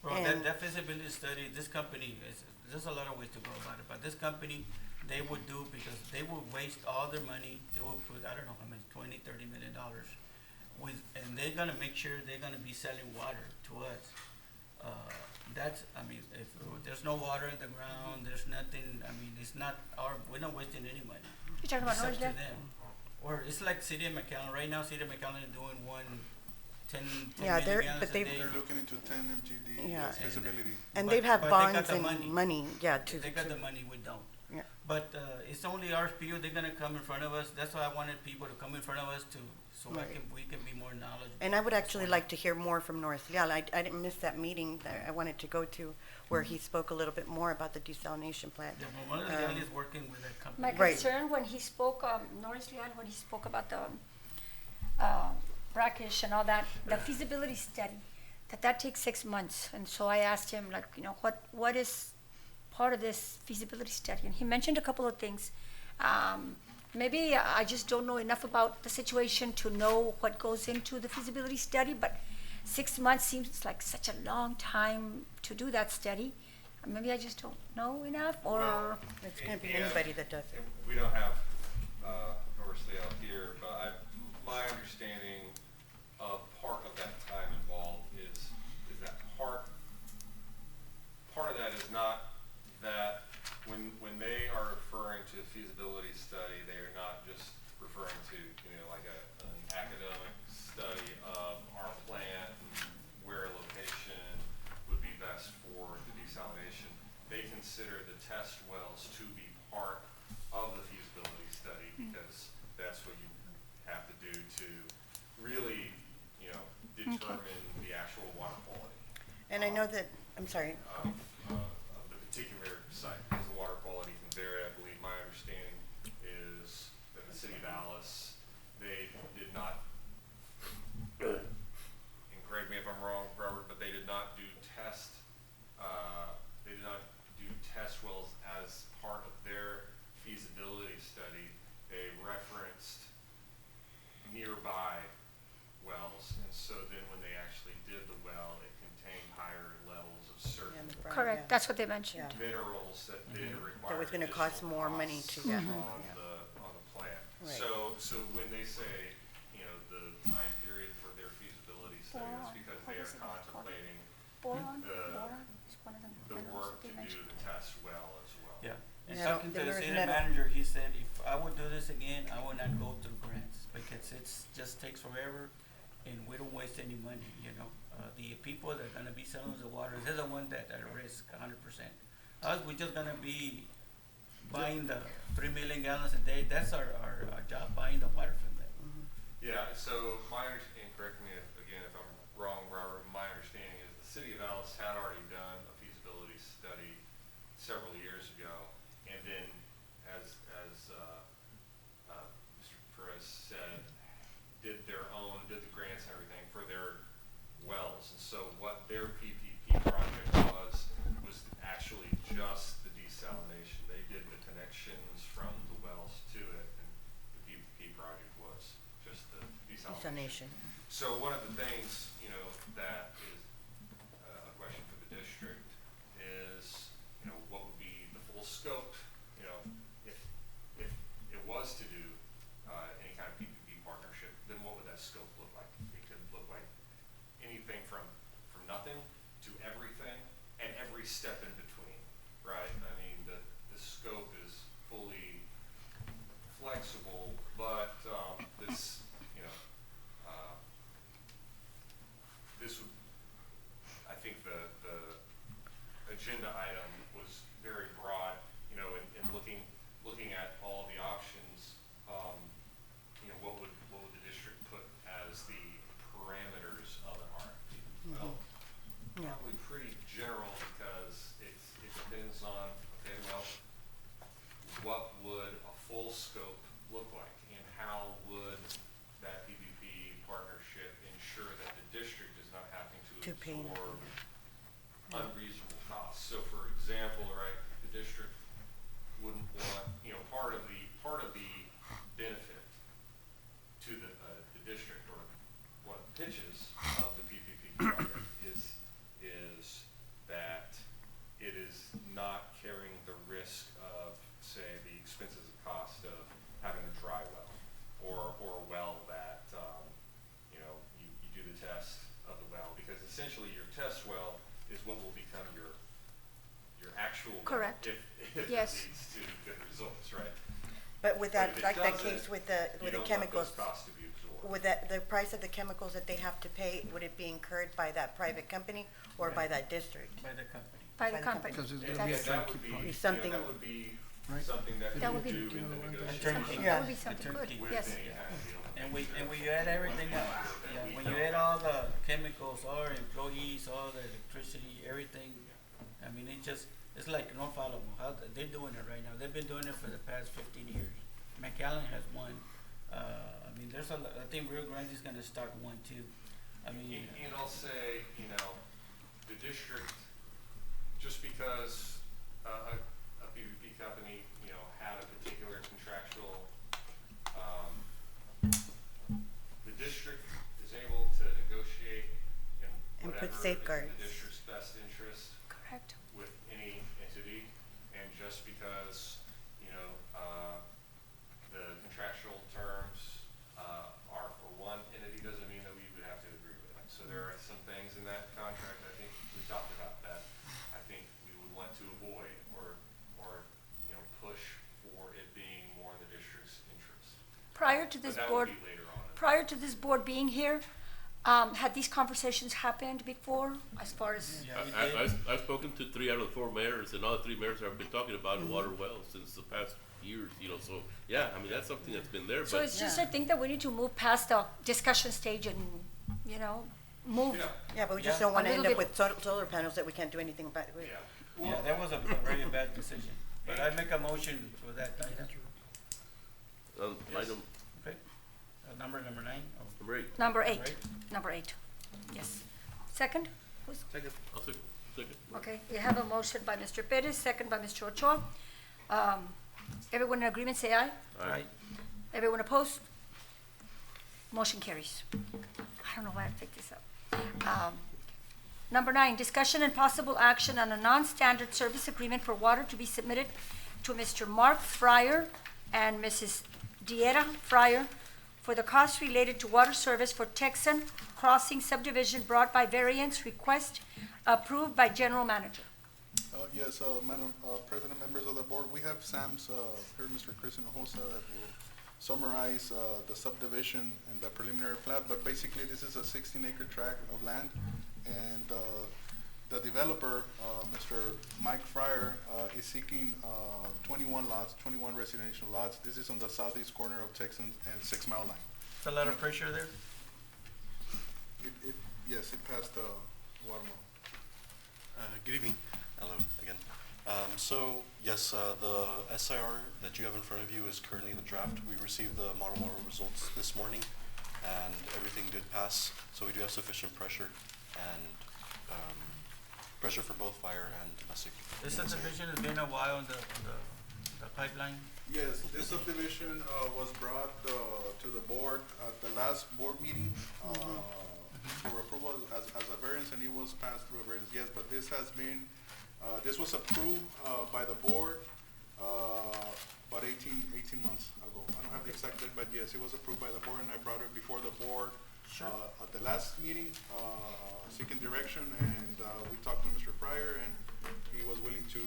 Well, And- that feasibility study, this company, there's a lot of ways to go about it, but this company, they would do, because they will waste all their money, they will put, I don't know how much, $20-30 million and they're gonna make sure they're gonna be selling water to us. I mean, if there's no water in the ground, there's nothing, I mean, it's not we're not wasting any money. You talking about It's up Norris to Dale? them. Or it's like City of McAllen, right now, City of McAllen is doing 10 Yeah, million gallons but a they've- day. They're looking into 10 MGD, Yeah. yes, feasibility. And But- they've had but they got bonds the and money, yeah, to. They got the money, we don't. Yeah. But, it's only RFP, they're gonna come in front of us, that's why I wanted people to come in front of us so Right. we can be more knowledgeable. And I would actually like to hear more from Norris Leal. I didn't miss that meeting that I wanted to go to, where he spoke a little bit more about the desalination plant. Yeah, but one of the guys is working with that company. My Right. concern when he spoke, Norris Leal, when he spoke about the, brackish and all that, the feasibility study, that takes 6 months. And so I asked him, like, what is part of this feasibility study? And he mentioned a couple of things. Maybe I just don't know enough about the situation to know what goes into the feasibility study, but 6 months seems like such a long time to do that study. Maybe I just don't know enough, or, Well, It's gonna be and- anybody that does it. and we don't have, Norris Leal here, but my understanding of part of that time involved is that part of that is not that when they are referring to feasibility study, they are not just referring to, like an academic study of our plant and where location would be best for the desalination. They consider the test wells to be part of the feasibility study, because that's what you have to do to really, determine the actual water quality And I know that, I'm sorry, of the particular site, because the water quality can vary. I believe my understanding is that the city of Dallas, they did not, and correct me if I'm wrong, Robert, but they did not do test wells as part of their feasibility study. They referenced nearby wells, and so then when they actually did the well, it contained higher levels of certain correct, that's what they mentioned. minerals that then require. that was gonna cost additional more money costs to, yeah. on the plant. Right. So when they say, the time period for their feasibility study, that's because they are contemplating Boron, the- boron is one of them. the work to do the test well as well. Yeah, and Yeah, talking to the there is city metal. manager, he said, if I would do this again, I would not go through grants, because just takes forever, and we don't waste any money, The people that are gonna be selling us the water, they're the ones that are at risk 100%. Us, we're just gonna be buying the 3 million gallons a day, that's our job, buying the water from them. Yeah, so my understanding, correct me again if I'm wrong, Robert, my understanding is the city of Alice had already done a feasibility study several years ago, and then as Mr. Perez said, did the grants and everything for their wells. And so what their PPP project was actually just the desalination. They did the connections from the wells to it, and the PPP project was just the desalination. So one of the things, that is a question for the district is, what would be the full scope, if it was to do any kind of PPP partnership, then what would that scope look like? It could look like anything from nothing to everything and every step in between, right? I mean, the scope is fully flexible, but this, this would, I think the agenda item was very broad, in looking at all the options, what would the district put as the parameters of an RFP? Well, probably pretty general because it depends on, what would a full scope look like, and how would that PPP partnership ensure that the district is not having to absorb unreasonable costs? So for example, right, the district wouldn't want, part of the benefit to the district, or one of the pitches of the PPP project is that it is not carrying the risk of, say, the expenses and cost of having a dry well, or a well that, you do the test of the well, because essentially your test well is what will become your actual well Correct. if Yes. it leads to good results, right? But with But that, if it like that doesn't, case with the You don't want chemicals, those costs to be absorbed. with the price of the chemicals that they have to pay, would it be incurred by that private company or by that district? By the company. By the By the company. Because it's And gonna be a That's- that turnkey would be, project. Something- that would be Right. something that That you would be- do in the turnkey. negotiation. Yeah. That would be something good, With yes. any kind of deal. And we add everything up. Yeah, when you add all the chemicals, all our employees, all the electricity, everything, I mean, it's like no follow. They're doing it right now. They've been doing it for the past 15 years. McAllen has one. I mean, I think Rio Grande is gonna start one too. I mean. And I'll say, the district, just because a PVP company, had a particular contractual, the district is able to negotiate in And put whatever is in safeguards. the district's best interest Correct. with any entity, and just because, the contractual terms, are for one entity doesn't mean that we would have to agree with it. So there are some things in that contract, I think we talked about that, I think we would want to avoid or, push for it being more in the district's interest. Prior to But this that board, would be later on. prior to this board being here, had these conversations happened before, as far as, Yeah, we did. I've spoken to 3 out of the 4 mayors, and all the 3 mayors have been talking about water wells since the past years, so, yeah, I mean, that's something that's been there, so but it's just, I think that we need to move past the discussion stage and, move. Yeah, Yeah, but we just Yeah. don't wanna A end little up with solar panels that we can't do anything about. yeah. Yeah, that was a very bad decision. But I make a motion for that item. Yes. item Okay. Number 9. Oh, number 8. Number Number 8, number 8, yes. Second? Who's- Second. I'll second. Okay, we have a motion by Mr. Perez, second by Mr. Ochoa. Everyone in agreement, say aye. Aye. Everyone opposed? Motion carries. I don't know why I picked this up. Number 9, discussion and possible action on a non-standard service agreement for water to be submitted to Mr. Mark Fryer and Mrs. Diera Fryer for the costs related to water service for Texan Crossing subdivision brought by variance request approved by general manager. Yes, Madam President, members of the board, we have Sam's, here, Mr. Chris Hinojosa, that will summarize the subdivision and the preliminary plat, but basically this is a 16-acre tract of land, and the developer, Mr. Mike Fryer, is seeking 21 lots, 21 residential lots. This is on the southeast corner of Texan and 6 Mile Line. There's a lot of pressure there. Yes, it passed watermark. Good evening. Hello again. So yes, the SIR that you have in front of you is currently the draft. We received the model results this morning, and everything did pass. So we do have sufficient pressure and pressure for both fire and domestic. This subdivision has been a while on the pipeline. Yes, this subdivision was brought to the board at the last board meeting for approval as a variance, and it was passed through a variance, yes, but this has been, this was approved by the board about 18 months ago. I don't have the exact date, but yes, it was approved by the board, and I brought it before the board at the last meeting, seeking direction, and we talked to Mr. Pryor, and he was willing to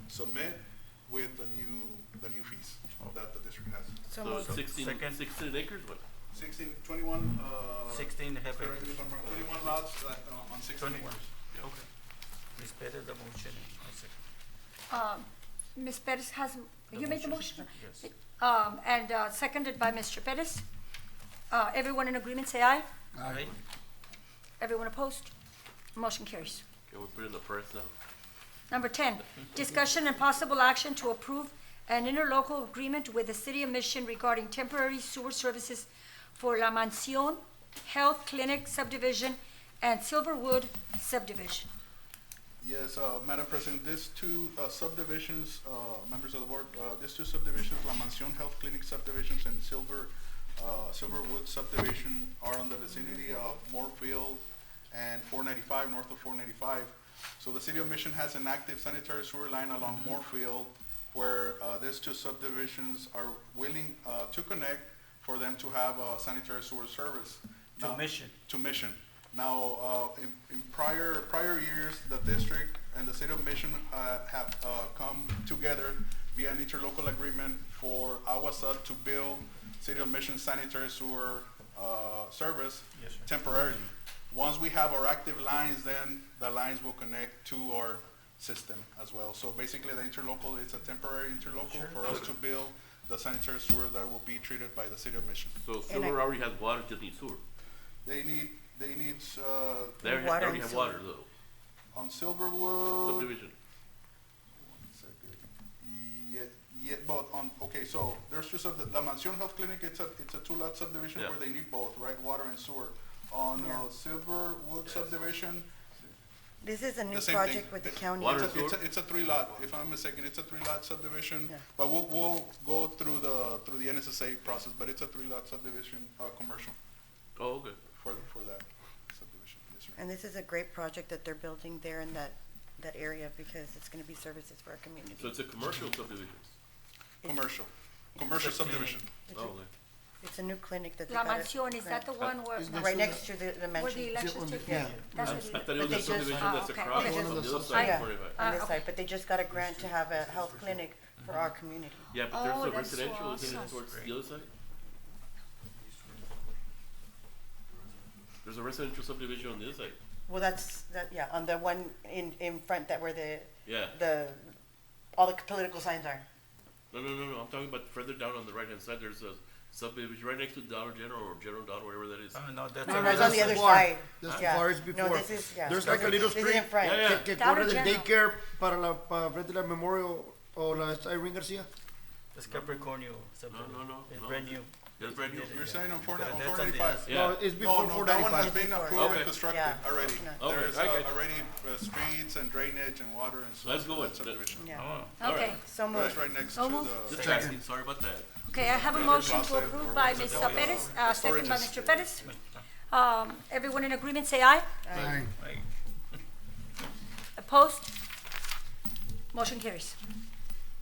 submit with the new fees that the district has. So So moved. 16 acres, what? 21, 16 half correct me acres. if I'm wrong, 21 lots on 16 21. acres. Okay. Ms. Perez, the motion. I second. Ms. Perez has, you made the motion? Yes. And seconded by Mr. Perez. Everyone in agreement, say aye. Aye. Everyone opposed? Motion carries. Can we put it in the press now? Number 10, discussion and possible action to approve an interlocal agreement with the City of Mission regarding temporary sewer services for La Mansión Health Clinic subdivision and Silverwood subdivision. Yes, Madam President, these two subdivisions, members of the board, these two subdivisions, La Mansión Health Clinic subdivisions and Silverwood subdivision are in the vicinity of Moorfield and 495, north of 495. So the City of Mission has an active sanitary sewer line along Moorfield where these two subdivisions are willing to connect for them to have a sanitary sewer service. To Mission. To Mission. Now, in prior years, the district and the City of Mission have come together via an interlocal agreement for AGUA to build City of Mission sanitary sewer service Yes, sir. temporarily. Once we have our active lines, then the lines will connect to our system as well. So basically, the interlocal, it's a temporary interlocal Sure. for us to build the sanitary sewer that will be treated by the City of Mission. So Silver already has water, just needs sewer. They need, They Water already and have sewer. water though, on Silverwood. subdivision. One second. Yeah, but on, okay, so there's two La Mansión Health Clinic, it's a two-lot subdivision Yeah. where they need both, right, water and sewer. On Yeah. Silverwood subdivision, This is a new the same project thing. with the county. Water- It's a three-lot, if I'm mistaken, it's a three-lot subdivision, Yeah. but we'll go through the NSSA process, but it's a three-lot subdivision, commercial Oh, okay. for that subdivision, yes, sir. And this is a great project that they're building there in that area because it's gonna be services for our community. So it's a commercial subdivision. Commercial subdivision. It's Oh, a- okay. It's a new clinic that they La got. Mansión, is that the one where, Is Right next to the where the mansion. elections take Yeah. place? That's I what thought it it is. was they a just- subdivision that's okay. across Okay. on the other Yeah. side Yeah. of 45. On this okay. side, but they just got a grant to have a health clinic for our community. Yeah, but Oh, there's a that's so residential, isn't it, awesome. towards the other side? There's a residential subdivision on the other side. Well, yeah, on the one in front that where Yeah. all the political signs are. No, I'm talking about further down on the right-hand side, there's a subdivision right next to Dollar General or General Dollar, whatever that is. No, that's No, a- that's on the other before. side. That's Yeah. far as before. No, this is, yeah. There's like a little This is street in front. Yeah, yeah. que Dollar corre del General. daycare para frente de la Memorial o la Irene Garcia. That's Capricornio No, subdivision. It's no. brand new. That's brand new. You're saying on But that's on the 495? other- Yeah. No, it's before No, that one has 495. been Before. approved Okay. and constructed Yeah. already. Okay, There's I got you. already streets and drainage and water and so. Let's go for with that that. subdivision. Yeah. Oh. All Okay, right. So That's moved. right next So to moved. the. Just asking, sorry about that. okay, I have a Yeah, motion to process approve or by what's Ms. it? Perez, The second by storages. Mr. Perez. Everyone in agreement, say aye. Aye. Right. Opposed? Motion carries.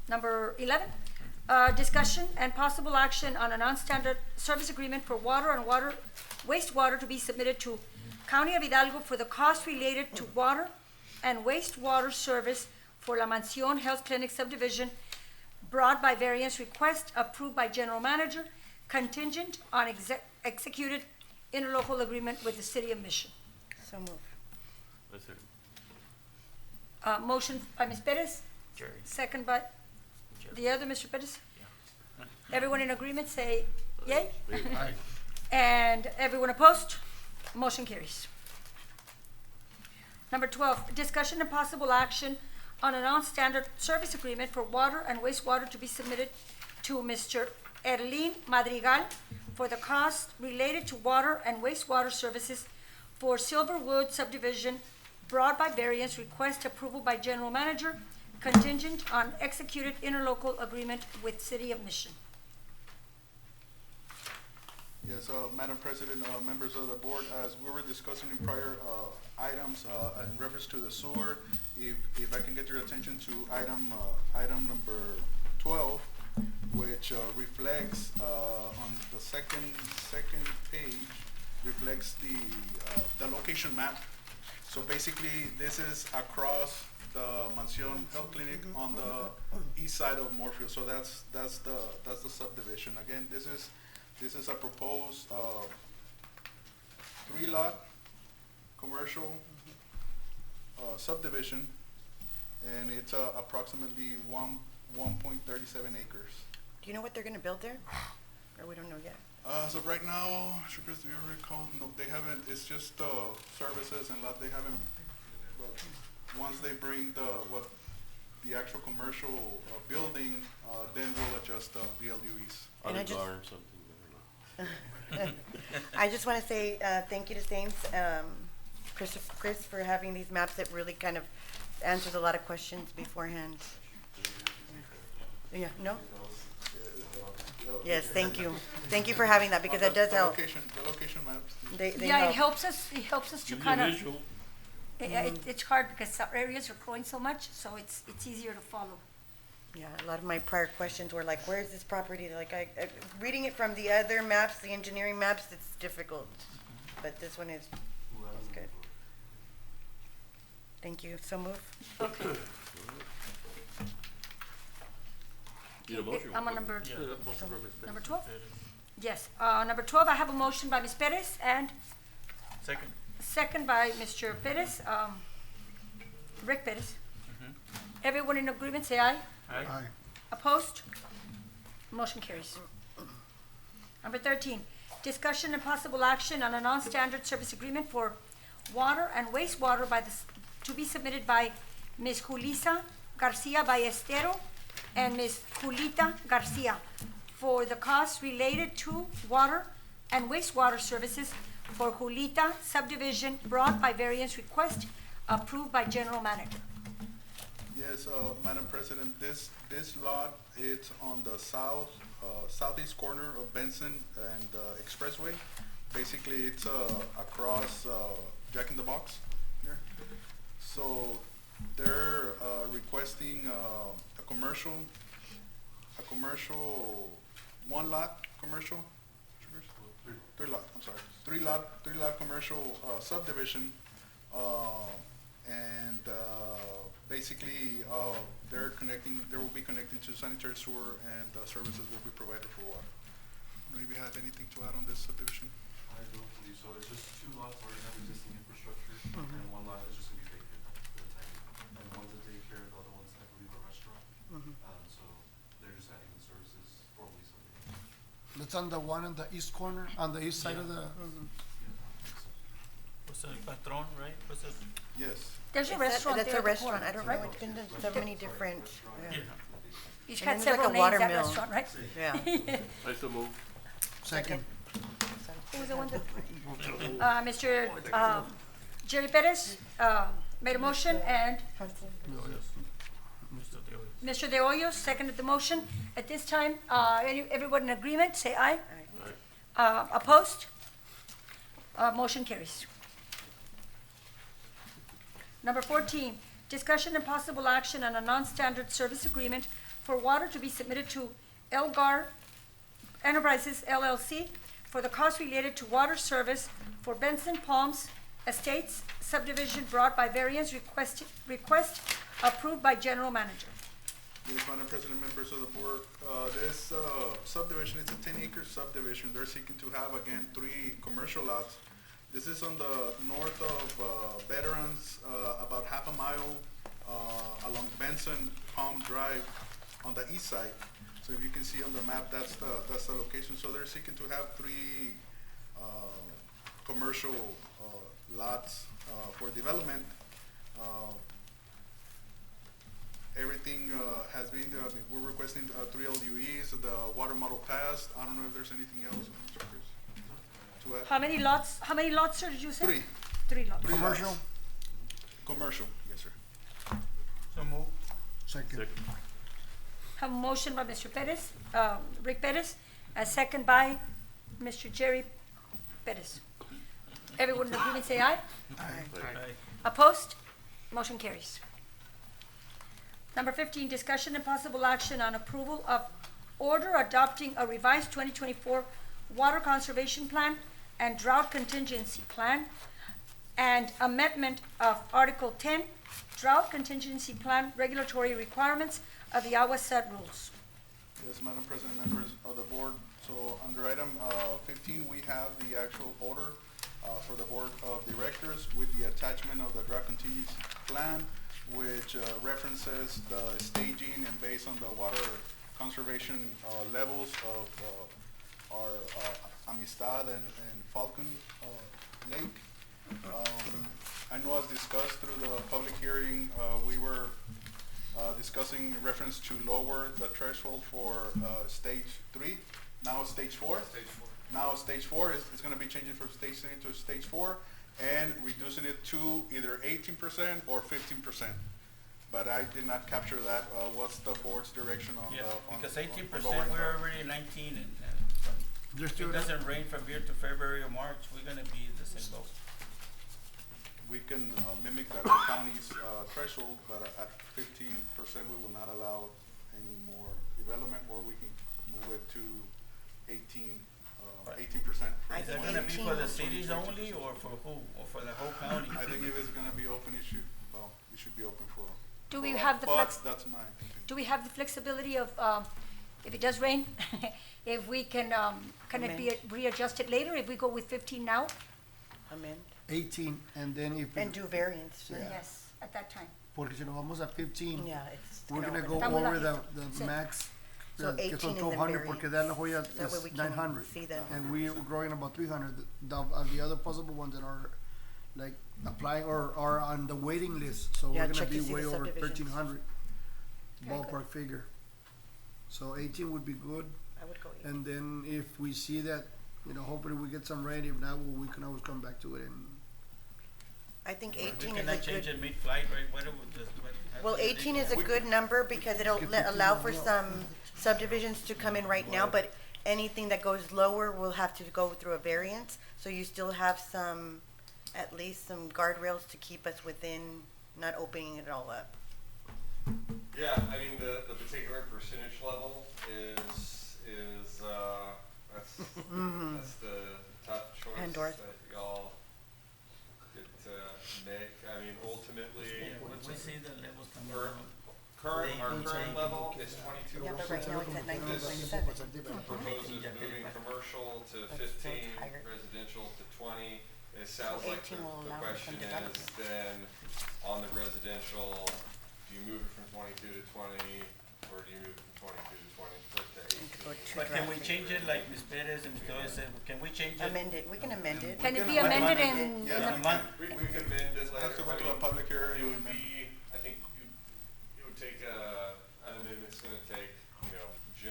Number 11, discussion and possible action on a non-standard service agreement for water and wastewater to be submitted to County of Hidalgo for the cost related to water and wastewater service for La Mansión Health Clinic subdivision brought by variance request approved by General Manager contingent on executed interlocal agreement with the City of Mission. So moved. That's it. Motion by Ms. Perez, Jerry. second by Jerry. the other Mr. Perez. Everyone in agreement, say Yay? Aye. And everyone opposed? Motion carries. Number 12, discussion and possible action on a non-standard service agreement for water and wastewater to be submitted to Mr. Erlin Madrigal for the cost related to water and wastewater services for Silverwood subdivision brought by variance, request approval by general manager, contingent on executed interlocal agreement with City of Mission. Yes, Madam President, members of the board, as we were discussing in prior items in reference to the sewer, if I can get your attention to item number 12, which reflects on the second page, reflects the location map. So basically, this is across the Mansion Health Clinic on the east side of Morpheus. So that's the subdivision. Again, this is a proposed 3-lot commercial subdivision, and it's approximately 1.37 acres. Do you know what they're gonna build there? Or we don't know yet? So right now, Chris, do you recall? No, they haven't. It's just services and lot. They haven't. But once they bring the actual commercial building, then we'll adjust the LUEs. And I just- Or something, I don't know. I just want to say thank you to Sames, Chris, for having these maps that really kind of answers a lot of questions beforehand. Yeah, no? Yes, thank you. Thank you for having that, because that does help. The location maps. They Yeah, it help. helps us to Give you kind a of, visual. it's hard because some areas are growing so much, so it's easier to follow. Yeah, a lot of my prior questions were like, where is this property? Like, reading it from the other maps, the engineering maps, it's difficult. But this one is good. Thank you. So move. Okay. Need a motion? I'm on number, Yeah, motion from Ms. Perez. number 12? Yes, number 12, I have a motion by Ms. Perez and Second. second by Mr. Perez, Rick Perez. Everyone in agreement, say aye. Aye. Opposed? Motion carries. Number 13, discussion and possible action on a non-standard service agreement for water and wastewater to be submitted by Ms. Julissa Garcia Ballestero and Ms. Julita Garcia for the costs related to water and wastewater services for Julita subdivision brought by variance request approved by general manager. Yes, Madam President, this lot, it's on the southeast corner of Bensten and Expressway. Basically, it's across Jack in the Box here. So they're requesting a commercial 1-lot commercial. Three-lot. I'm sorry. Three-lot commercial subdivision, and basically they will be connecting to sanitary sewer, and services will be provided for water. Maybe have anything to add on this subdivision? I don't believe so. It's just 2 lots where you have existing infrastructure, and 1 lot is just gonna be vacant for the time being. And one's a daycare, the other one's, I believe, a restaurant. So they're just adding the services formally something. That's on the one on the east corner, on the east side of the, What's el patrón, right? What's that? Yes. There's a restaurant there That's a at the restaurant. corner, I don't right? know. It's been in so many different. Yeah. He's And got then there's several like a names, that watermill. restaurant, right? Yeah. I still move. second. Who was the one that? Mr. Jerry Perez made a motion, and Mr. Teodos. Mr. De Hoyos seconded the motion. At this time, everyone in agreement, say aye. Opposed? Motion carries. Number 14, discussion and possible action on a non-standard service agreement for water to be submitted to Elgar Enterprises LLC for the cost related to water service for Bensten Palms Estates subdivision brought by variance request approved by general manager. Yes, Madam President, members of the board, this subdivision, it's a 10-acre subdivision. They're seeking to have, again, 3 commercial lots. This is on the north of Veterans, about half a mile along Bensten Palm Drive on the east side. So if you can see on the map, that's the location. So they're seeking to have 3 commercial lots for development. Everything has been, we're requesting 3 LUEs, the water model passed. I don't know if there's anything else, Mr. Chris, to add. How many lots, sir, did you say? 3. 3 lots. 3 Commercial? lots. Commercial, yes, sir. So move. Second. Have a motion by Mr. Perez, Rick Perez, a second by Mr. Jerry Perez. Everyone in agreement say aye. Aye. Opposed? Motion carries. Number 15, discussion and possible action on approval of order adopting a revised 2024 water conservation plan and drought contingency plan and amendment of Article 10, drought contingency plan regulatory requirements of the AGUA rules. Yes, Madam President, members of the board. So under item 15, we have the actual order for the board of directors with the attachment of the drought contingency plan, which references the staging and based on the water conservation levels of our Amistad and Falcon Lake. I know as discussed through the public hearing, we were discussing reference to lower the threshold for stage 3, now stage 4. Stage 4. Now stage 4 is going to be changing from stage 3 to stage 4 and reducing it to either 18% or 15%. But I did not capture that. What's the board's direction on Yeah, the, because on 18%, lowering we're that? already 19 and Just if do it it. doesn't rain from here to February or March, we're gonna be the same boat. We can mimic that county's threshold, but at 15% we will not allow any more development, or we can move it to 18%. I Is that think gonna be for 18. the cities only or for who, or for the whole county? I think if it's gonna be open, it should be open for. Do we for have all. the But flex, that's my opinion. do we have the flexibility of, if it does rain, if we can it be readjusted later if we go with 15 now? Amend 18, and then if, and do variance. Yeah. Yes, at that time. porque si nos vamos a 15, Yeah, it's. we're gonna go Estamos over aquí. the Sí. max, So que 18 son and then 200, porque variance. de La Joya That way we is can 900. see that. And we're growing about 300. The other possible ones that are like applying or are on the waiting list, so Yeah, we're gonna check be to see way the over subdivisions. 1,300 Very good. ballpark figure. So 18 would be good, I would go 18. and then if we see that, hopefully we get some rain. If not, we can always come back to it. And I think We 18 is cannot a change good, it mid-flight, right? What it would just, what? well, 18 is a good number because it'll allow for some subdivisions to come in right now, but anything that goes lower will have to go through a variance. So you still have some, at least some guardrails to keep us within, not opening it all up. Yeah, I mean, the particular percentage level is, that's the tough choice Pandora's that y'all get to make. I mean, ultimately, Yeah, when we see the levels coming Our down. current level is 22%. Yeah, but right now it's at This 19.7. proposes moving commercial to 15, residential to 20. It sounds So like 18 will the allow for question some is development. then, on the residential, do you move it from 22 to 20, or do you move it from 22 to 20, or to And to go 18? to But can we draft. change it like Ms. Perez and Ms. Torres said, can we change it? Amend it, we can amend it. Can it be can amended amend in, it. Yeah, in In a the, month? We can amend it later. Have to go I to a mean, public hearing It would and then. be, I think it would take an amendment's gonna take,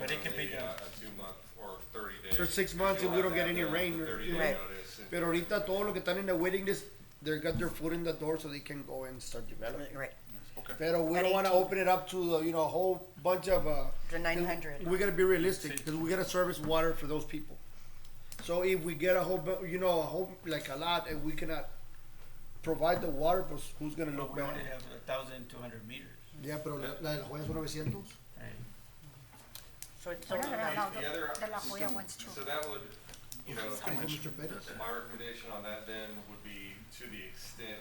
But it could be generally done. a 2-month or 30 days. For 6 months, You'll if we have don't to get have any the rain, 30-day Right. notice and- Pero ahorita todo lo que están in the waiting list, they got their foot in the door so they can go and start developing. Right, Okay. Pero we At don't want to 18. open it up to the, a whole bunch of, the 900. we gotta be realistic, because we gotta service water for those people. So if we get a whole, like a lot, and we cannot provide the water, pues who's gonna look We bad? only have 1,200 meters. Yeah, pero la de La Joya son 900. Right. So, no, no, no, The other- the La Jolla ones too. So that would, Mr. Perez? my recommendation on that then would be, to the extent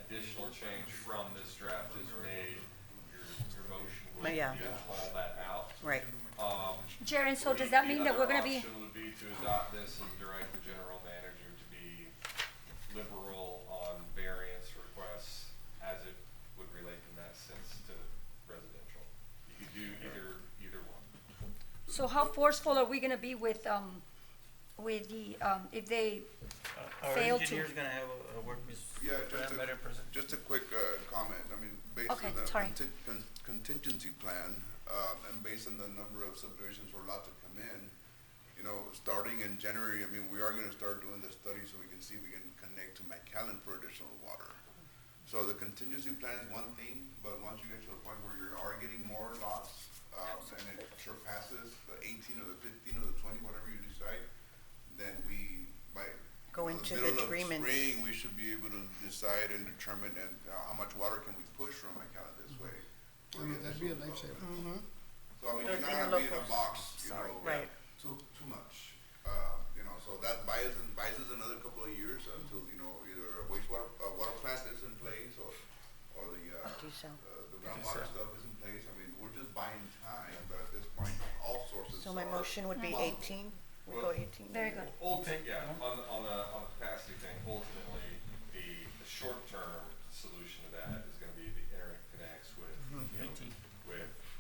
additional change from this draft is made, your motion would be Yeah. to call that out. right. Jaren, so does that mean that we're gonna be, The other option would be to adopt this and direct the general manager to be liberal on variance requests as it would relate in that sense to residential. You could do either one. how forceful are we gonna be with the, if they Our fail to? engineer's gonna have a work with. Yeah, better person. just a quick comment. I mean, based Okay, on the sorry. contingency plan, and based on the number of subdivisions we're allowed to come in, you know, starting in January, I mean, we are gonna start doing the study so we can see if we can connect to McAllen for additional water. So the contingency plan is one thing, but once you get to a point where you are getting more lots, and it surpasses the 18 or the 15 or the 20, whatever you decide, then we, by Go into the middle of agreements. spring, we should be able to decide and determine and how much water can we push from McAllen this way. I mean, that'd be a lifesaver. So I mean, Those you're not gonna be in a interlocals. box, you know, Right. too much. You know, so that buys us another couple of years until, you know, either a wastewater, water plant is in place or the Desal. the groundwater stuff is in place. I mean, we're just buying time, but at this point, all sources So my are- motion would be 18. We'll go 18. Very good. Yeah, on the capacity thing, ultimately, the short-term solution to that is gonna be the interconnects with,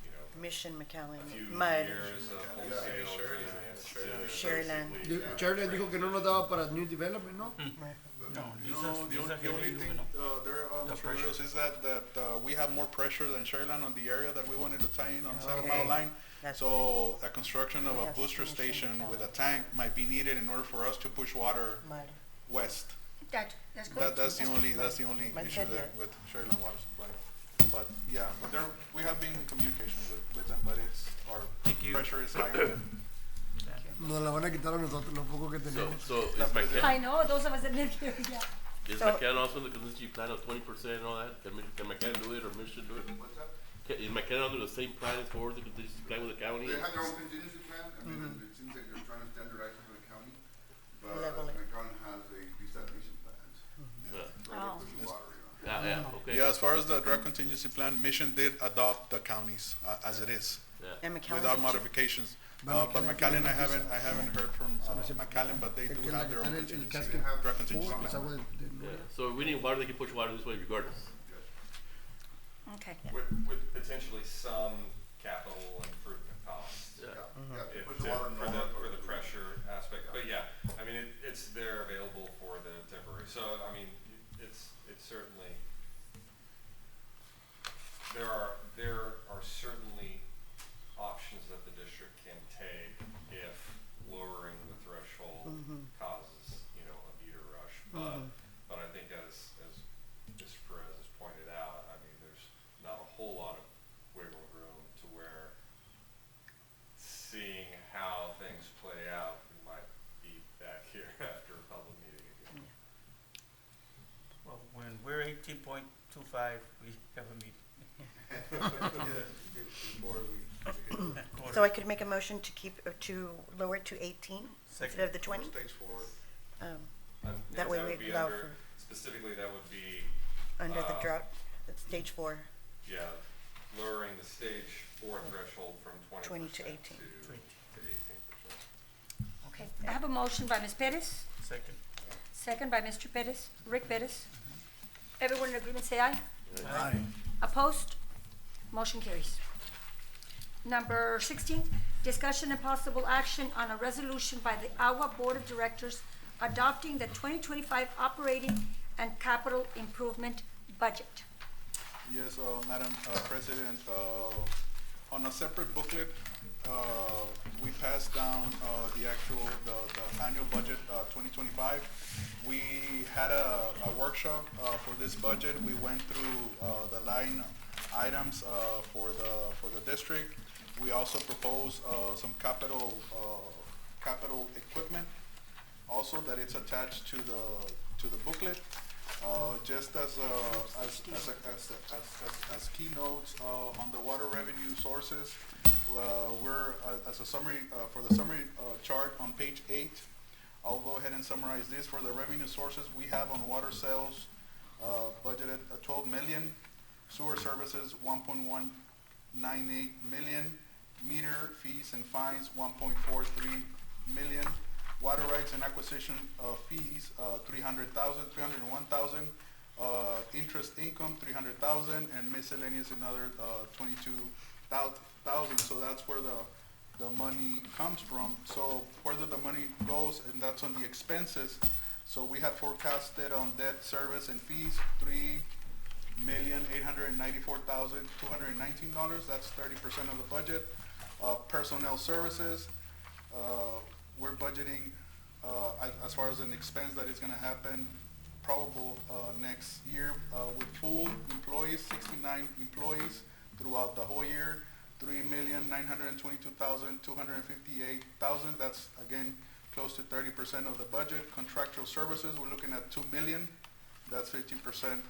you know, Mission, a McAllen, few Mud, years of wholesale agreements to Sharyland. basically- Chairman dijo que no nos daba para new development, ¿no? No, You these know, are, the these are only heavy thing, aluminum. there, The Mr. pressure. Rios, is that we have more pressure than Sherland on the area that we wanted to tie in on 7 Okay. Mile Line. That's So a construction of We a have booster Mission station with a McAllen. tank might be needed in order for us to push water Mud. west. That's good. That's the only Mud issue said there yes. with Sherland Water Supply. But yeah, but there, we have been in communication with them, but it's, our Thank you. pressure is higher. Nos la van a quitar a nosotros, lo poco que So, tenemos. so is McAllen, I know, those of us that live here, yeah. is So- McAllen also in the contingency plan of 20% and all that? Can McAllen do it or Mission do it? What's that? Is McAllen under the same plan as far as the contingency plan with the county? They have their own contingency plan. I mean, it seems like they're trying to standardize it for the county. But Level it. McAllen has a desalination plant. Yeah. Oh. Push water, you know. Yeah, okay. Yeah, as far as the drought contingency plan, Mission did adopt the counties as it is, Yeah. And McAllen. without did too? modifications. But But McAllen McAllen, I tiene haven't heard from McAllen, but they do Que have their own el contingency, casco drought contingency full, es plan. agua de Yeah, so if we need water, they can push water this way regardless. Okay. With potentially some capital improvement costs. Yeah. Yeah, If push to- water for north the, or- for the pressure aspect, but yeah, I mean, it's there available for the temporary, so, I mean, it's certainly, there are certainly options that the district can take if lowering the threshold causes, you know, a meter rush, but I think as Mr. Perez has pointed out, I mean, there's not a whole lot of wiggle room to where seeing how things play out, we might be back here after a public meeting again. Well, when we're 18.25, we have a meeting. So I could make a motion to keep, to lower it to 18 instead Second. of the 20? Stage 4. That Yes, way would we be allow under- Specifically, that would be, Under the drought, that's stage 4. yeah, lowering the stage 4 threshold from 20 20% to to 18. 18%. Okay, I have a motion by Ms. Perez, Second. second by Mr. Perez, Rick Perez. Everyone in agreement, say aye. Aye. Opposed? Motion carries. Number 16, discussion and possible action on a resolution by the AGUA Board of Directors adopting the 2025 operating and capital improvement budget. Yes, Madam President, on a separate booklet, we passed down the annual budget 2025. We had a workshop for this budget. We went through the line items for the district. We also proposed some capital equipment, also that it's attached to the booklet. Just as keynotes on the water revenue sources, we're as a summary for the summary chart on page 8. I'll go ahead and summarize this. For the revenue sources, we have on water sales budgeted 12 million, sewer services 1.198 million, meter fees and fines 1.43 million. Water rights and acquisition fees, 301,000. Interest income, 300,000, and miscellaneous another 22,000. So that's where the money comes from. So where the money goes, and that's on the expenses. So we had forecasted on debt service and fees, $3,894,219. That's 30% of the budget. Personnel services, we're budgeting, as far as an expense that is gonna happen probable, next year, with full employees, 69 employees throughout the whole year, $3,922,258. That's again, close to 30% of the budget. Contractual services, we're looking at $2 million. That's 15%,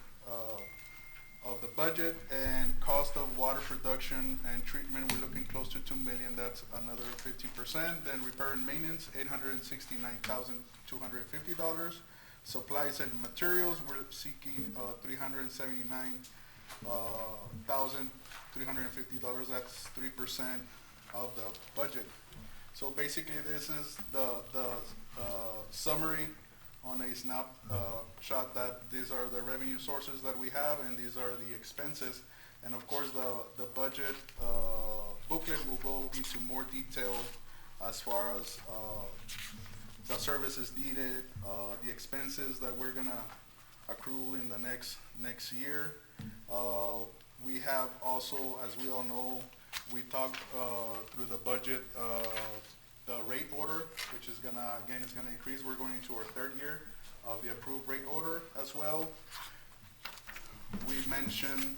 of the budget. And cost of water production and treatment, we're looking close to $2 million. That's another 15%. Then repair and maintenance, $869,250. Supplies and materials, we're seeking $379,350. That's 3% of the budget. So basically, this is the summary on a snapshot that these are the revenue sources that we have, and these are the expenses. And of course, the budget booklet will go into more detail as far as the services needed, the expenses that we're gonna accrue in the next year. We have also, as we all know, we talked through the budget, the rate order, which is gonna, again, it's gonna increase. We're going into our third year of the approved rate order as well. We mentioned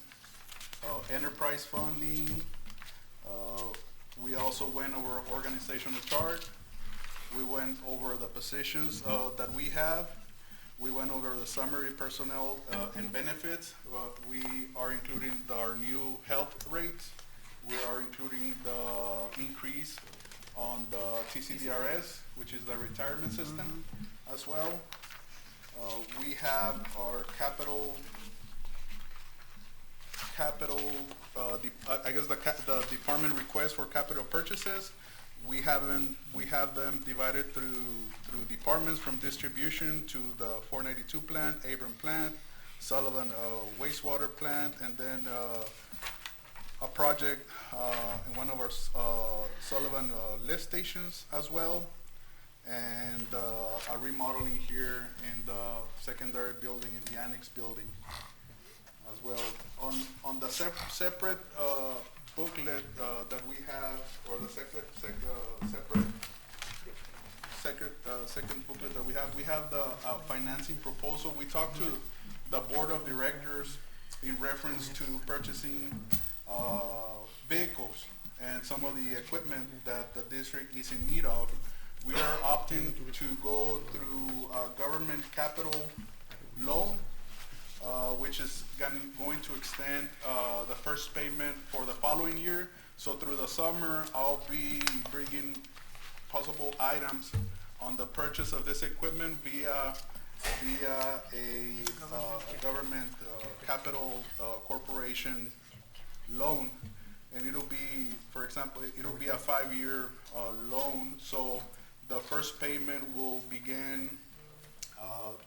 enterprise funding. We also went over organizational chart. We went over the positions that we have. We went over the summary personnel and benefits. We are including our new health rates. We are including the increase on the TCDRS, which is the retirement system as well. We have our capital, I guess the department request for capital purchases. We have them divided through departments, from distribution to the 492 plant, Abram plant, Sullivan wastewater plant, and then a project in one of our Sullivan lift stations as well, and a remodeling here in the secondary building, in the annex building as well. On the separate booklet that we have, or the second booklet that we have the financing proposal. We talked to the board of directors in reference to purchasing vehicles and some of the equipment that the district is in need of. We are opting to go through a government capital loan, which is going to extend the first payment for the following year. So through the summer, I'll be bringing possible items on the purchase of this equipment via a government capital corporation loan. And it'll be, for example, it'll be a 5-year loan. So the first payment will begin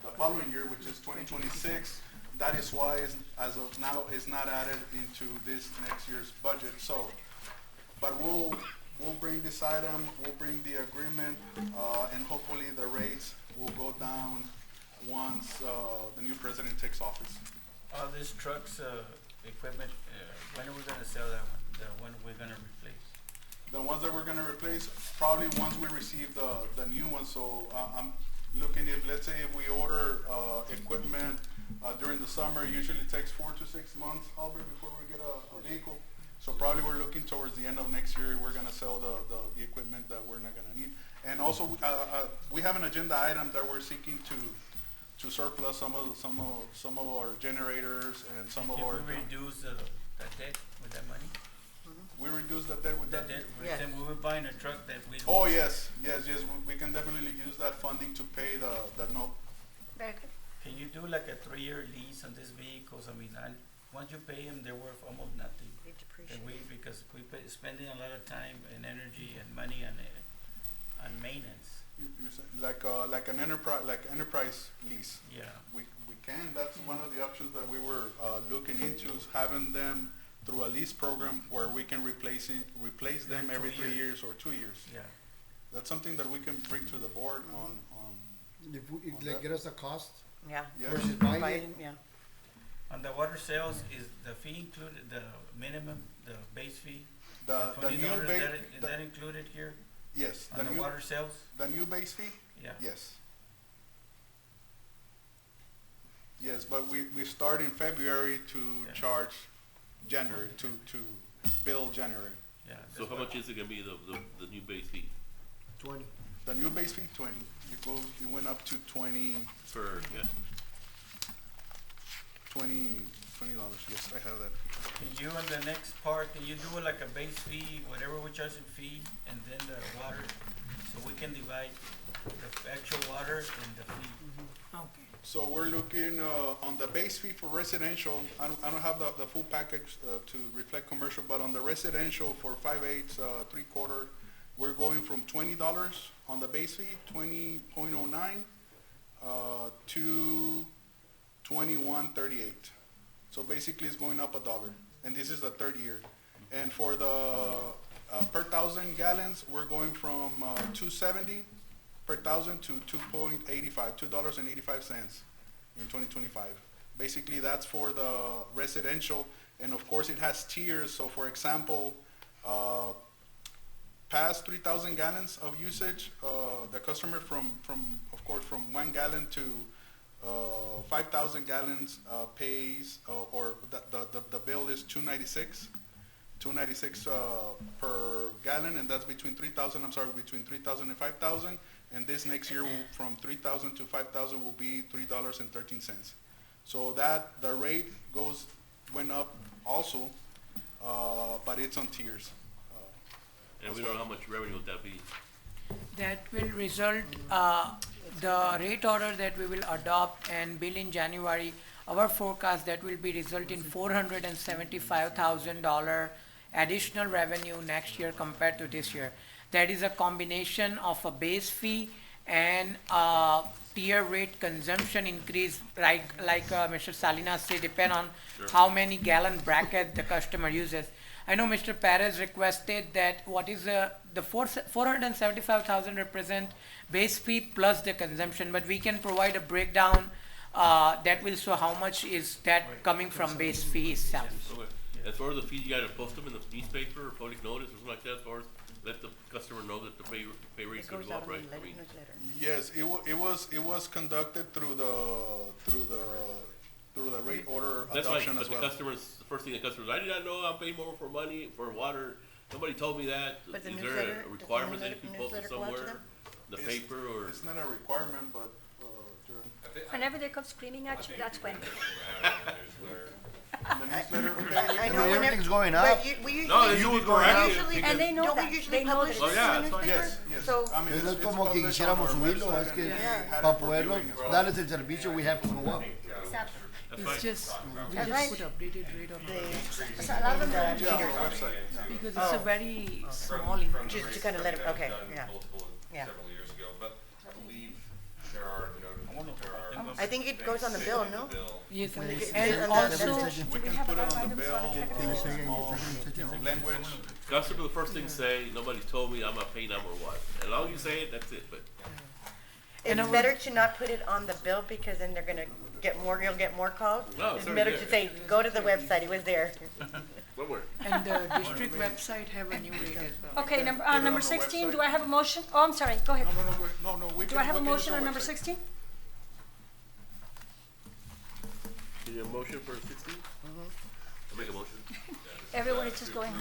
the following year, which is 2026. That is why, as of now, it's not added into this next year's budget. So, but we'll bring this item, we'll bring the agreement, and hopefully the rates will go down once the new president takes office. All these trucks, equipment, when are we gonna sell that one? The one we're gonna replace? The ones that we're gonna replace, probably once we receive the new ones. So I'm looking, if, let's say, if we order equipment during the summer, it usually takes 4 to 6 months, Albert, before we get a vehicle. So probably we're looking towards the end of next year, we're gonna sell the equipment that we're not gonna need. And also, we have an agenda item that we're seeking to surplus some of our generators and some of our. Can we reduce the debt with that money? We reduce the debt with that? Yes. Then we were buying a truck that we. Oh, yes, we can definitely use that funding to pay the note. Very good. Can you do like a 3-year lease on these vehicles? I mean, once you pay them, they're worth almost nothing. They depreciate. Because we spending a lot of time and energy and money on maintenance. Like an enterprise lease. Yeah. We can. That's one of the options that we were looking into, is having them through a lease program where we can replace them every 3 years. years or 2 years. Yeah. That's something that we can bring to the board on If we, On like, that? get us a cost Yeah. Yeah. versus buying it. Buying, yeah. On the water sales, is the fee included, the minimum, the base fee? the $20, new is base. that included here Yes, on the water sales? the new base fee. Yeah. Yes. Yes, but we start in February to Yeah. charge January, to bill January. Yeah. So that's how what- much is it gonna be, the new base fee 20. The new base fee, 20. It went up to 20, for, yeah? $20. Yes, I have that. Can you, on the next part, can you do it like a base fee, whatever we charge in fee, and then the water, so we can divide the actual water and the fee? Okay. So we're looking, on the base fee for residential, I don't have the full package, to reflect commercial, but on the residential for 5/8, 3/4, we're going from $20 on the base fee, 20.09, to 21.38. So basically it's going up $1, and this is the third year. And for the, per 1,000 gallons, we're going from, $2.70 per thousand to $2.85 in 2025. Basically, that's for the residential, and of course, it has tiers. So, for example, past 3,000 gallons of usage, the customer from 1 gallon to 5,000 gallons pays, or the bill is $2.96 per gallon, and that's between 3,000 and 5,000. And this next year, from 3,000 to 5,000 will be $3.13. So that, the rate went up also, but it's on tiers. And we don't know how much revenue would that be. That will result, the rate order that we will adopt and bill in January, our forecast that will be result in $475,000 additional revenue next year compared to this year. That is a combination of a base fee and tier rate consumption increase, like Mr. Salinas said, depend on how many gallon bracket the customer uses. I know Mr. Perez requested that what is the 475,000 represent base fee plus the consumption, but we can provide a breakdown that will show how much is that coming from base fee itself. Okay. As far as the fees, you gotta post them in the newspaper or public notice or something like that, as far as let the customer know that the pay rate's It gonna goes go out up, on right? the I mean, newsletter. Yes, it was conducted through the rate order that's fine, adoption but as the well. customers, the first thing the customers, I did not know I'm paying more for money, for water, nobody told me that. But the Is newsletter, there does a the requirement that it be posted newsletter go out to somewhere? them? The It's- paper or? It's not a requirement, but, Whenever they come screaming at you, that's when. the newsletter, okay. I know mean, whenever- everything's going but up. we usually, No, it should be going up. usually, And they know don't that. we usually They know publish that. this Oh, yeah, in the that's fine. newspaper? Yes, yes. So, I mean, Es it's como que published on quisiéramos our subirlo, website es que and we had it para for poderlo viewing as well. darles el servicio, we have to go up. Exactly. That's It's fine. just, we That's just right. put updated rate on it, So a lot of them Yeah, don't. on our website, yeah. because it's a very small From increase. the Just to kinda let it- research okay, I've done yeah. multiple, Yeah. several years ago, but I believe there are I think it goes on the bill, no? Yes, When they get- and and also, We can put it on the bill, small language. Customer, the first thing say, nobody's told me I'm not paying them or what. As long as you say it, that's it, but. It's better to not put it on the bill because then they're gonna you'll get more calls. No, It's it's better already to there. say, go to the website, it was there. Somewhere. and the district website have a new rate as well. Okay, Put it number on the 16, website. do I have a motion? Oh, I'm sorry, go ahead. No, we Do can. I have a we can use motion the on number website. 16? Need a motion for 16? I'll make a motion. Everyone is just going,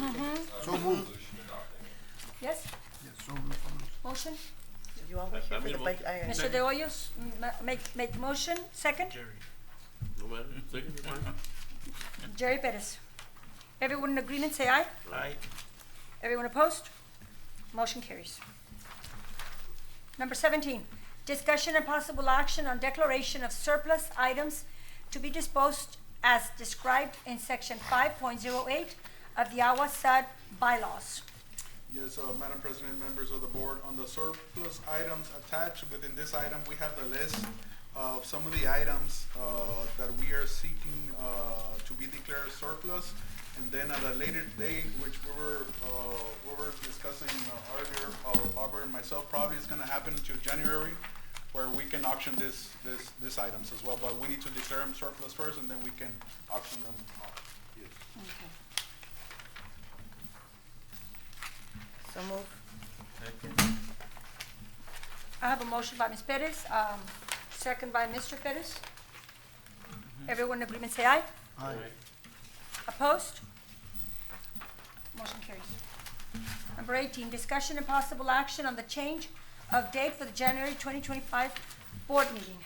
So move. Yes, Yes, so move. motion? You all were here for made the a budget. Mr. De Hoyos, make motion, second? No matter, second, it's fine. Jerry Perez. Everyone in agreement, say aye. Aye. Everyone opposed? Motion carries. Number 17, discussion and possible action on declaration of surplus items to be disposed as described in section 5.08 of the AGUA bylaws. Yes, Madam President, members of the board, on the surplus items attached within this item, we have the list of some of the items that we are seeking to be declared surplus. And then at a later date, which we were discussing earlier, Aubrey and myself, probably is gonna happen to January, where we can auction this items as well, but we need to declare them surplus first, and then we can auction them off. Yes. So move. I have a motion by Ms. Perez, second by Mr. Perez. Everyone in agreement, say aye. Aye. Opposed? Motion carries. Number 18, discussion and possible action on the change of date for the January 2025 board meeting.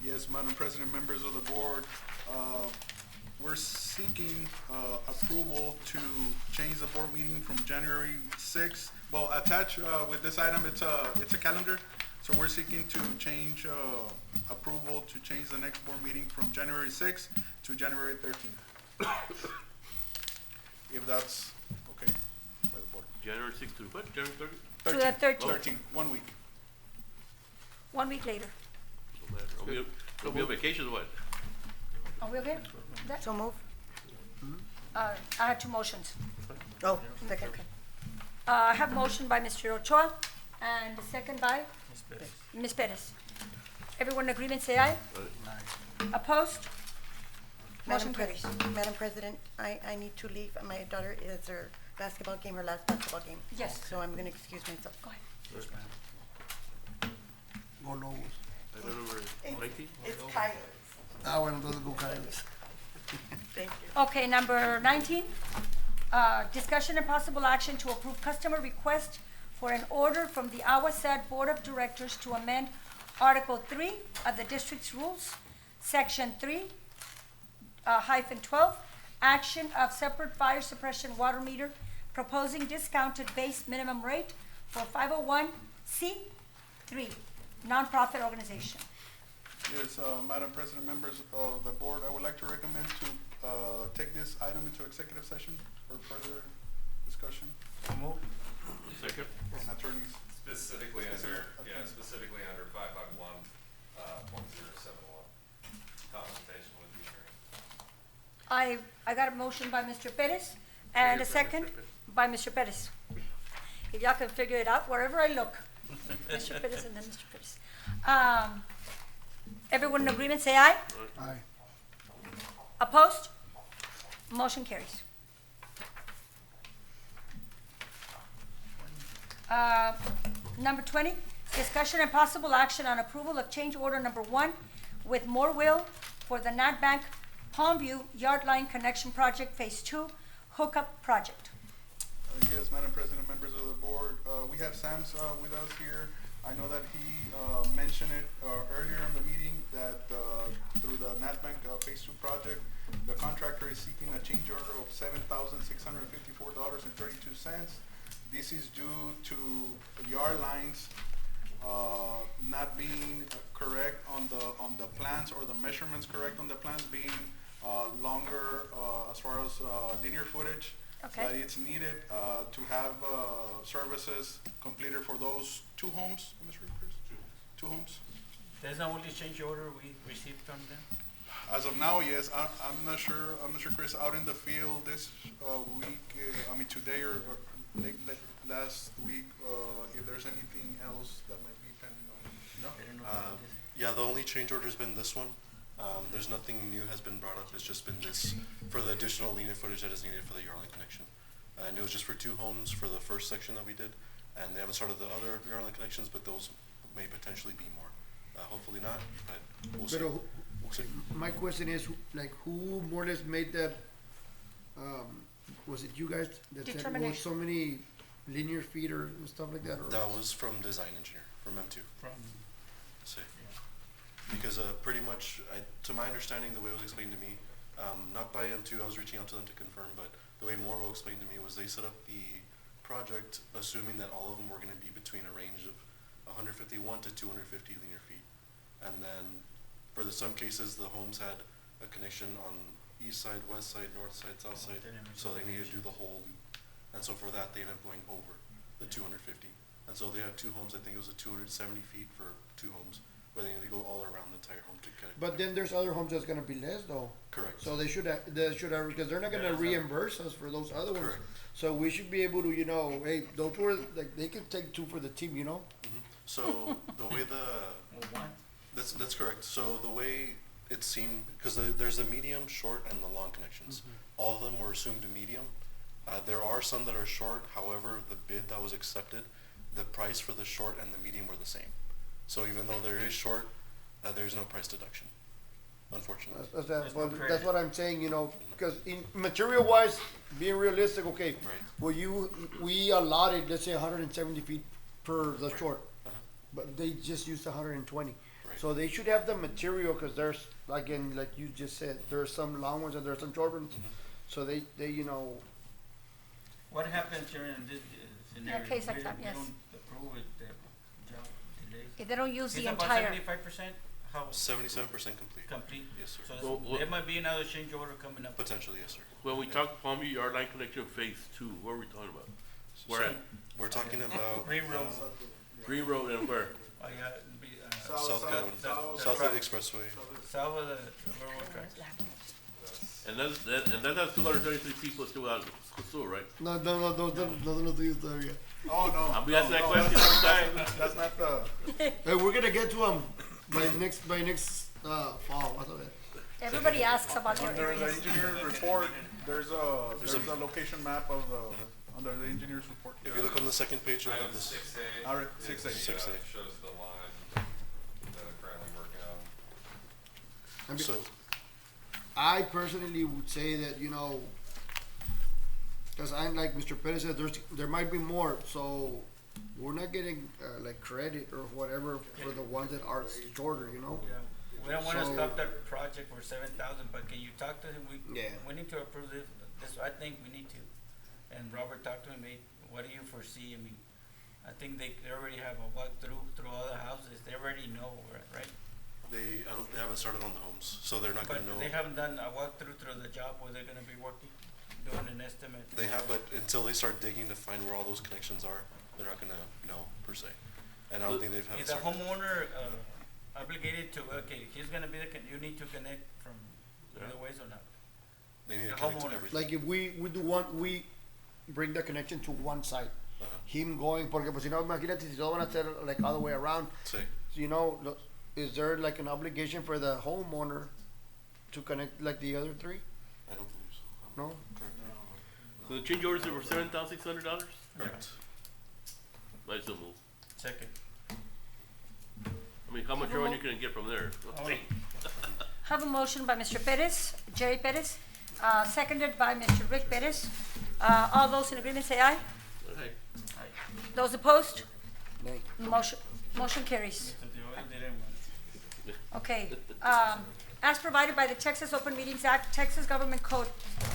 Yes, Madam President, members of the board, we're seeking approval to change the board meeting from January 6th. Well, attached with this item, it's a calendar, so we're seeking to change approval to change the next board meeting from January 6th to January 13th. If that's okay by the board. January 6th to what? January 30th? To the 13th. 13, 1 week. 1 week later. It'll be a vacation or what? Are we okay? That- So move. I had two motions. Oh, second. Okay. I have motion by Mr. Ochoa and the second by Ms. Perez. Ms. Perez. Everyone in agreement, say aye. Opposed? Motion carries. Madam President, I need to leave. My daughter is her basketball game, her last basketball game. Yes. So I'm gonna excuse myself. Go ahead. Yes, ma'am. Go Lobos. Item number 19? It's Coyotes. Bueno, entonces go Coyotes. Thank you. Okay, number 19, discussion and possible action to approve customer request for an order from the AGUA Board of Directors to amend Article 3 of the district's rules, Section 3, -12, action of separate fire suppression water meter, proposing discounted base minimum rate for 501c3 nonprofit organization. Yes, Madam President, members of the board, I would like to recommend to take this item into executive session for further discussion. Second? And attorneys. Specifically Okay. specifically under 551.071, consultation with the attorney. I got a motion by Mr. Perez and a second by Mr. Perez. If y'all can figure it out wherever I look. Mr. Perez and then Mr. Perez. Everyone in agreement, say aye. Aye. Opposed? Motion carries. Number 20, discussion and possible action on approval of change order number 1 with More Will for the Nat Bank Palmview Yard Line Connection Project Phase 2 hookup project. Yes, Madam President, members of the board, we have Sam's with us here. I know that he mentioned it earlier in the meeting that through the NatBank Phase 2 project, the contractor is seeking a change order of $7,654.32. This is due to yard lines not being correct on the plans, or the measurements correct on the plans being longer as far as linear footage. Okay. That it's needed to have services completed for those 2 homes, Mr. Chris? 2 homes? That's the only change order we received from them? As of now, yes. I'm not sure, Mr. Chris, out in the field this week, today or last week, if there's anything else that might be pending on. No, I don't know. Yeah, the only change order's been this one. There's nothing new has been brought up. It's just been this for the additional linear footage that is needed for the yard line connection. And it was just for 2 homes for the first section that we did. And they haven't started the other yard line connections, but those may potentially be more. Hopefully not, but we'll see. Pero, We'll see. my question is, like, who more or less made that, was it you guys that said, well, Determination. so many linear feet or stuff like that? Or? That was from design engineer, from M2. From, See. Because pretty much, to my understanding, the way it was explained to me, not by M2, I was reaching out to them to confirm, but the way Morrow explained to me was they set up the project assuming that all of them were going to be between a range of 151 to 250 linear feet. And then for some cases, the homes had a connection on east side, west side, north side, south side, so they needed to do the whole loop. And so for that, they ended up going over the 250. And so they had 2 homes, I think it was a 270 feet for 2 homes, where they need to go all around the entire home to connect. But then there's other homes that's gonna be less though. Correct. So they should have, because they're not gonna reimburse us for those other ones. Correct. So we should be able to, you know, hey, those were, like, they can take two for the team, you know? So the way One. that's correct. So the way it seemed, because there's a medium, short, and the long connections. All of them were assumed medium. There are some that are short. However, the bid that was accepted, the price for the short and the medium were the same. So even though there is short, there's no price deduction, unfortunately. That's what I'm saying, you know, because in material wise, being realistic, okay, Right. well, we allotted, let's say 170 feet per the short, but they just used 120. Right. So they should have the material, because there's, again, like you just said, there are some long ones and there are some short ones. So they, you know, What happens during this scenario? case like We- that, we yes. don't approve it, the job delays. If they don't use the It's about entire, 75%, how 77% complete. complete? Yes, sir. So Well, there might be another change order coming up. Potentially, yes, sir. When we talk Palmview Yard Line Connection Phase 2, what are we talking about? Where So at? we're talking about Green Road, Green Road and where? yeah, South Goodwin, south of the expressway. south of the railroad tracks. And that has 233 people still out, still, right? no, don't use that yet. Oh, no. I'll be asking that no, question that's- sometime. That's not the, Hey, we're gonna get to them by next fall, that's okay. everybody asks about their under the areas. engineer's report, there's a location map of the, under the engineer's report. If you look on the second page, you'll have Item this. 6A. All right, 6A. 6A. Shows the line that I'm currently working on. I mean, So, I personally would say that, you know, because I'm like Mr. Perez said, there might be more, so we're not getting like credit or whatever for the ones that are shorter, you know? Yeah, we don't wanna So- stop that project for 7,000, but can you talk to him? Yeah. We need to approve this, I think we need to. And Robert talked to him, hey, what do you foresee? I mean, I think they already have a walkthrough through all the houses, they already know, right? they haven't started on the homes, so they're not But gonna know. they haven't done a walkthrough through the job where they're gonna be working, doing an estimate. They have, but until they start digging to find where all those connections are, they're not gonna know, per se. And I don't think they've had. Is the homeowner, obligated to, okay, he's gonna be you need to connect from the other ways or not? They need to the connect to homeowner. everything. Like if we do one, we bring the connection to one side. Uh-huh. Him going, porque pues si no, imagínate si lo van a hacer like all the way around. Sí. You know, is there like an obligation for the homeowner to connect like the other three? I don't believe so. No? Correct. So the change orders were $7,600? Correct. I so move. Second. I mean, how much revenue you can get from there? Have a motion by Mr. Perez, Jerry Perez, seconded by Mr. Rick Perez. All those in agreement say aye. Okay. Those opposed? Nay. Motion carries. So the other didn't want. Okay, as provided by the Texas Open Meetings Act, Texas Government Code,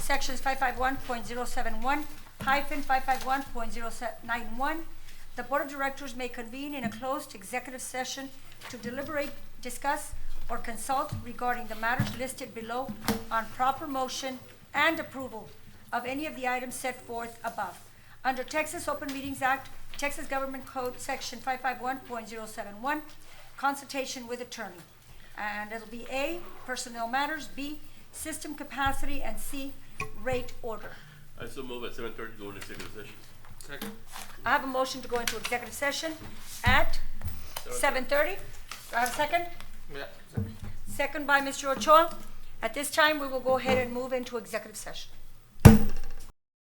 Sections 551.071 hyphen 551.091, the Board of Directors may convene in a closed executive session to deliberate, discuss, or consult regarding the matters listed below on proper motion and approval of any of the items set forth above. Under Texas Open Meetings Act, Texas Government Code, Section 551.071, consultation with attorney. And it'll be A, personnel matters, B, system capacity, and C, rate order. I so move at 7:30 go into executive session. I have a motion to go into executive session at 7:30. Do I have a second? Yeah. Second by Mr. Ochoa. At this time, we will go ahead and move into executive session.